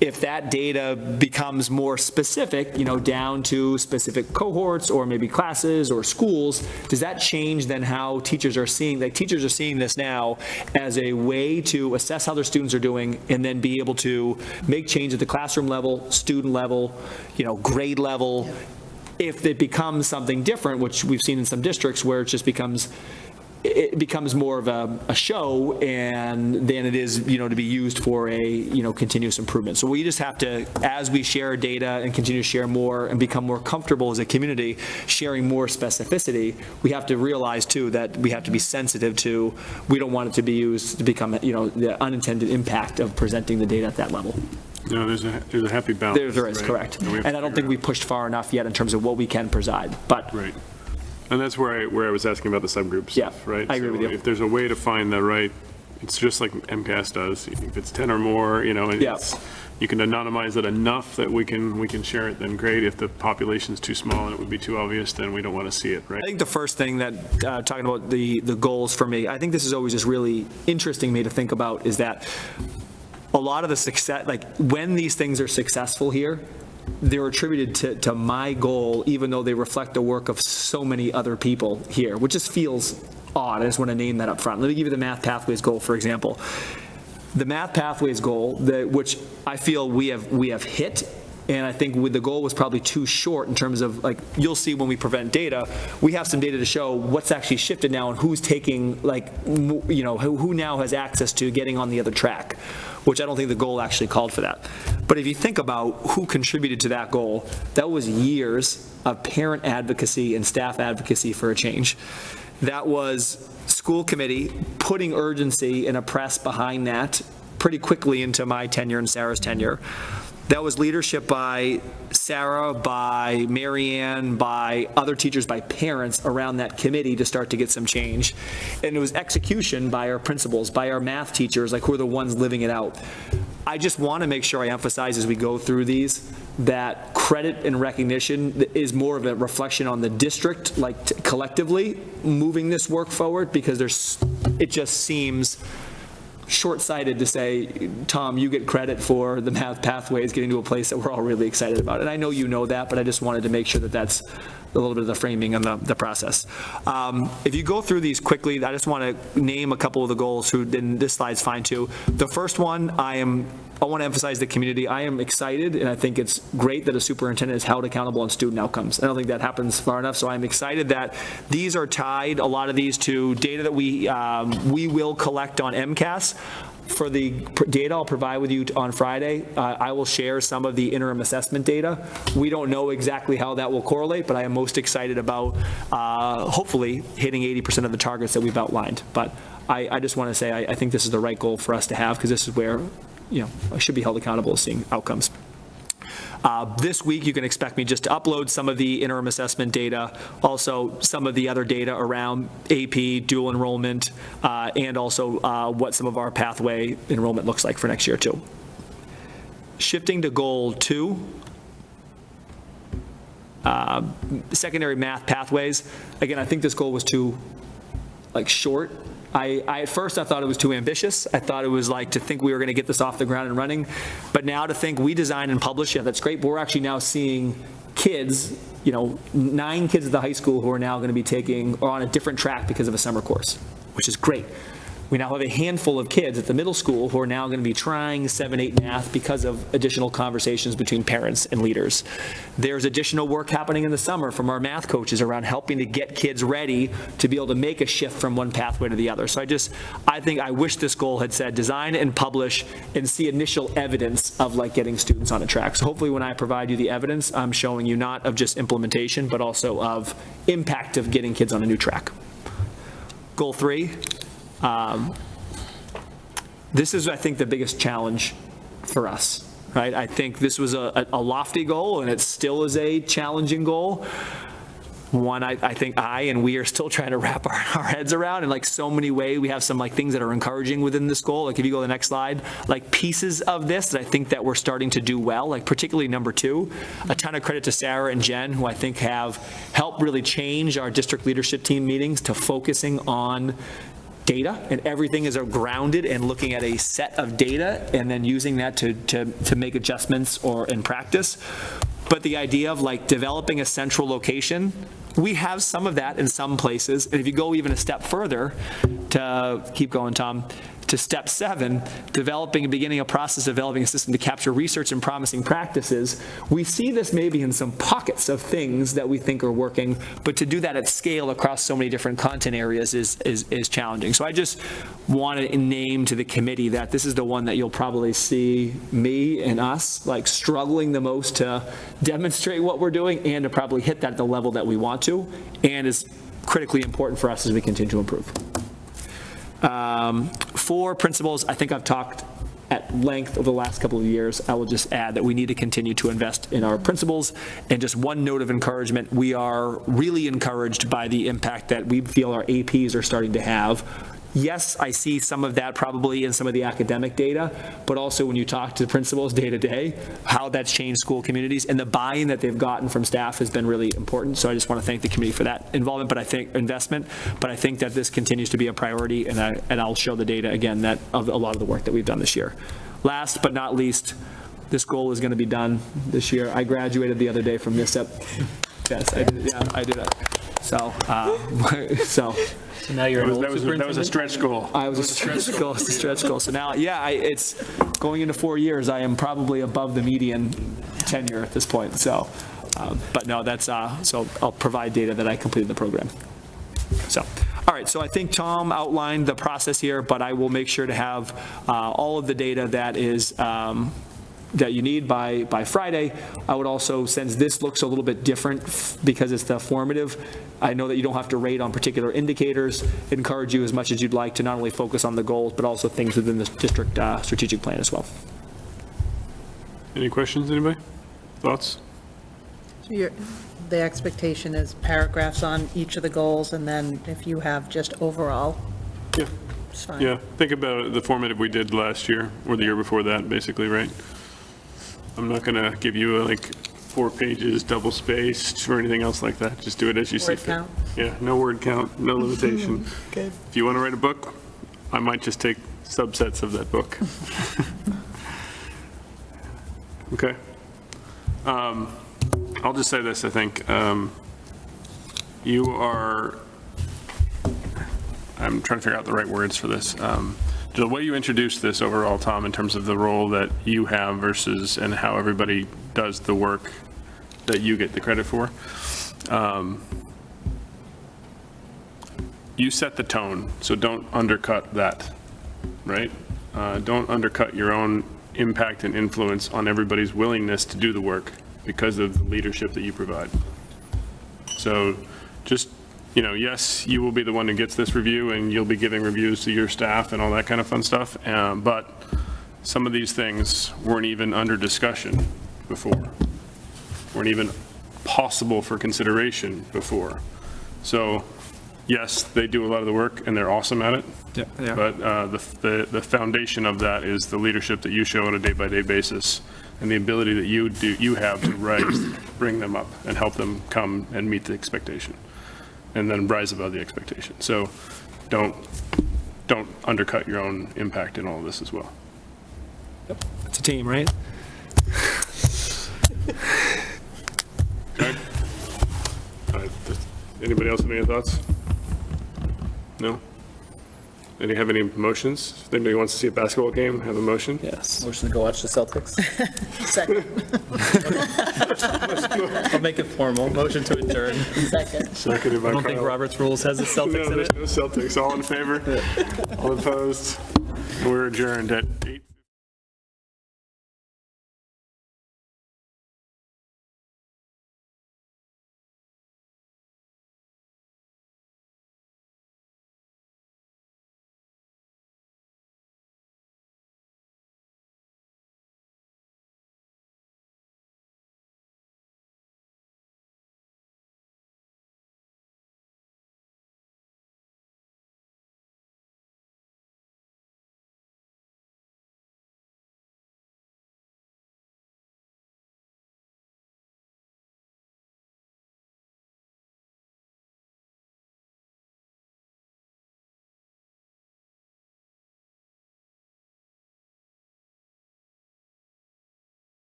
Speaker 3: If that data becomes more specific, down to specific cohorts or maybe classes or schools, does that change then how teachers are seeing, like teachers are seeing this now as a way to assess how their students are doing and then be able to make change at the classroom level, student level, grade level. If it becomes something different, which we've seen in some districts where it just becomes more of a show, and then it is, to be used for a, continuous improvement. So we just have to, as we share data and continue to share more and become more comfortable as a community, sharing more specificity, we have to realize too that we have to be sensitive to, we don't want it to be used to become, the unintended impact of presenting the data at that level.
Speaker 1: No, there's a happy balance.
Speaker 3: There is,
Speaker 1: right?
Speaker 3: correct.
Speaker 1: And
Speaker 3: And I don't think we pushed far enough yet in terms of what we can preside, but.
Speaker 1: Right. And that's where I was asking about the subgroup stuff, right?
Speaker 3: I agree with you.
Speaker 1: If there's a way to find the right, it's just like MCAS does. If it's 10 or more, and you can anonymize it enough that we can share it, then great. If the population's too small and it would be too obvious, then we don't want to see it, right?
Speaker 3: I think the first thing that, talking about the goals for me, I think this is always just really interesting me to think about, is that a lot of the success, like when these things are successful here, they're attributed to my goal, even though they reflect the work of so many other people here, which just feels odd. I just want to name that up front. Let me give you the Math Pathways goal, for example. The Math Pathways goal, which I feel we have hit, and I think the goal was probably too short in terms of, like, you'll see when we present data, we have some data to show what's actually shifted now and who's taking, who now has access to getting on the other track, which I don't think the goal actually called for that. But if you think about who contributed to that goal, that was years of parent advocacy and staff advocacy for a change. That was school committee putting urgency and a press behind that pretty quickly into my tenure and Sarah's tenure. That was leadership by Sarah, by Marianne, by other teachers, by parents around that committee to start to get some change. And it was execution by our principals, by our math teachers, like who are the ones living it out. I just want to make sure I emphasize as we go through these that credit and recognition is more of a reflection on the district, like collectively moving this work forward, because it just seems short-sighted to say, Tom, you get credit for the Math Pathways getting to a place that we're all really excited about. And I know you know that, but I just wanted to make sure that that's a little bit of the framing and the process. If you go through these quickly, I just want to name a couple of the goals, and this slide's fine too. The first one, I want to emphasize the community. I am excited, and I think it's great that a superintendent is held accountable on student outcomes. I don't think that happens far enough, so I'm excited that these are tied, a lot of these, to data that we will collect on MCAS. For the data I'll provide with you on Friday, I will share some of the interim assessment data. We don't know exactly how that will correlate, but I am most excited about hopefully hitting 80% of the targets that we've outlined. But I just want to say I think this is the right goal for us to have, because this is where I should be held accountable to seeing outcomes. This week, you can expect me just to upload some of the interim assessment data, also some of the other data around AP, dual enrollment, and also what some of our pathway enrollment looks like for next year too. Shifting to goal 2, secondary math pathways. Again, I think this goal was too short. At first I thought it was too ambitious. I thought it was to think we were going to get this off the ground and running. But now to think we design and publish, yeah, that's great. But we're actually now seeing kids, 9 kids at the high school who are now going to be taking or on a different track because of a summer course, which is great. We now have a handful of kids at the middle school who are now going to be trying 7-8 math because of additional conversations between parents and leaders. There's additional work happening in the summer from our math coaches around helping to get kids ready to be able to make a shift from one pathway to the other. So I wish this goal had said design and publish and see initial evidence of getting students on a track. So hopefully when I provide you the evidence, I'm showing you not of just implementation, but also of impact of getting kids on a new track. Goal 3. This is, I think, the biggest challenge for us, right? I think this was a lofty goal, and it still is a challenging goal. one I think and we are still trying to wrap our heads around in like so many ways. We have some like things that are encouraging within this goal. Like if you go to the next slide, like pieces of this that I think that we're starting to do well, like particularly number 2, a ton of credit to Sarah and Jen, who I think have helped really change our district leadership team meetings to focusing on data, and everything is grounded and looking at a set of data and then using that to make adjustments or in practice. But the idea of like developing a central location, we have some of that in some places. And if you go even a step further, to keep going, Tom, to step 7, beginning a process of developing a system to capture research and promising practices, we see this maybe in some pockets of things that we think are working, but to do that at scale across so many different content areas is challenging. So I just want to name to the committee that this is the one that you'll probably see me and us like struggling the most to demonstrate what we're doing and to probably hit that at the level that we want to, and is critically important for us as we continue to improve. 4 principles, I think I've talked at length over the last couple of years. I will just add that we need to continue to invest in our principals. And just one note of encouragement, we are really encouraged by the impact that we feel our APs are starting to have. Yes, I see some of that probably in some of the academic data, but also when you talk to the principals day to day, how that's changed school communities, and the buy-in that they've gotten from staff has been really important. So I just want to thank the committee for that involvement, but I think that this continues to be a priority, and I'll show the data again that of a lot of the work that we've done this year. Last but not least, this goal is going to be done this year. I graduated the other day from NISEP. Yes, I did. Yeah, I did it. So
Speaker 12: now you're an old superintendent?
Speaker 1: That was a stretch goal.
Speaker 3: I was a stretch goal. It's a stretch goal. So now, it's going into 4 years. I am probably above the median tenure at this point. So, but no, that's so I'll provide data that I completed the program. So, all right. So I think Tom outlined the process here, but I will make sure to have all of the data that is. That you need by Friday. I would also, since this looks a little bit different because it's the formative, I know that you don't have to rate on particular indicators. Encourage you as much as you'd like to not only focus on the goals, but also things within the district strategic plan as well.
Speaker 1: Any questions, anybody? Thoughts?
Speaker 8: So the expectation is paragraphs on each of the goals, and then if you have just overall,
Speaker 1: Yeah.
Speaker 8: it's fine.
Speaker 1: Yeah, think about the formative we did last year, or the year before that, basically, right? I'm not going to give you like 4 pages, double-spaced, or anything else like that. Just do it as you see
Speaker 8: Word
Speaker 1: fit.
Speaker 8: count.
Speaker 1: Yeah, no word count, no limitation.
Speaker 8: Good.
Speaker 1: If you want to write a book, I might just take subsets of that book. Okay. I'll just say this, I think. I'm trying to figure out the right words for this. The way you introduced this overall, Tom, in terms of the role that you have versus and how everybody does the work that you get the credit for, you set the tone, so don't undercut that, right? Don't undercut your own impact and influence on everybody's willingness to do the work because of the leadership that you provide. So just, yes, you will be the one who gets this review, and you'll be giving reviews to your staff and all that kind of fun stuff. But some of these things weren't even under discussion before, weren't even possible for consideration before. So yes, they do a lot of the work, and they're awesome at it.
Speaker 3: Yeah.
Speaker 1: But the foundation of that is the leadership that you show on a day-by-day basis, and the ability that you have to bring them up and help them come and meet the expectation, and then rise above the expectation. So don't undercut your own impact in all of this as well.
Speaker 3: It's a team, right?
Speaker 1: Okay. Anybody else have any thoughts? No? Any have any motions? If anybody wants to see a basketball game, have a motion?
Speaker 3: Yes.
Speaker 12: Motion to go watch the Celtics.
Speaker 8: Second.
Speaker 12: I'll make it formal. Motion to adjourn.
Speaker 8: Second.
Speaker 1: Seconded by
Speaker 12: I don't think
Speaker 1: Kyle.
Speaker 12: Robert's rules has the Celtics
Speaker 1: No,
Speaker 12: in it.
Speaker 1: there's no Celtics. All in favor? All opposed? We're adjourned at 8.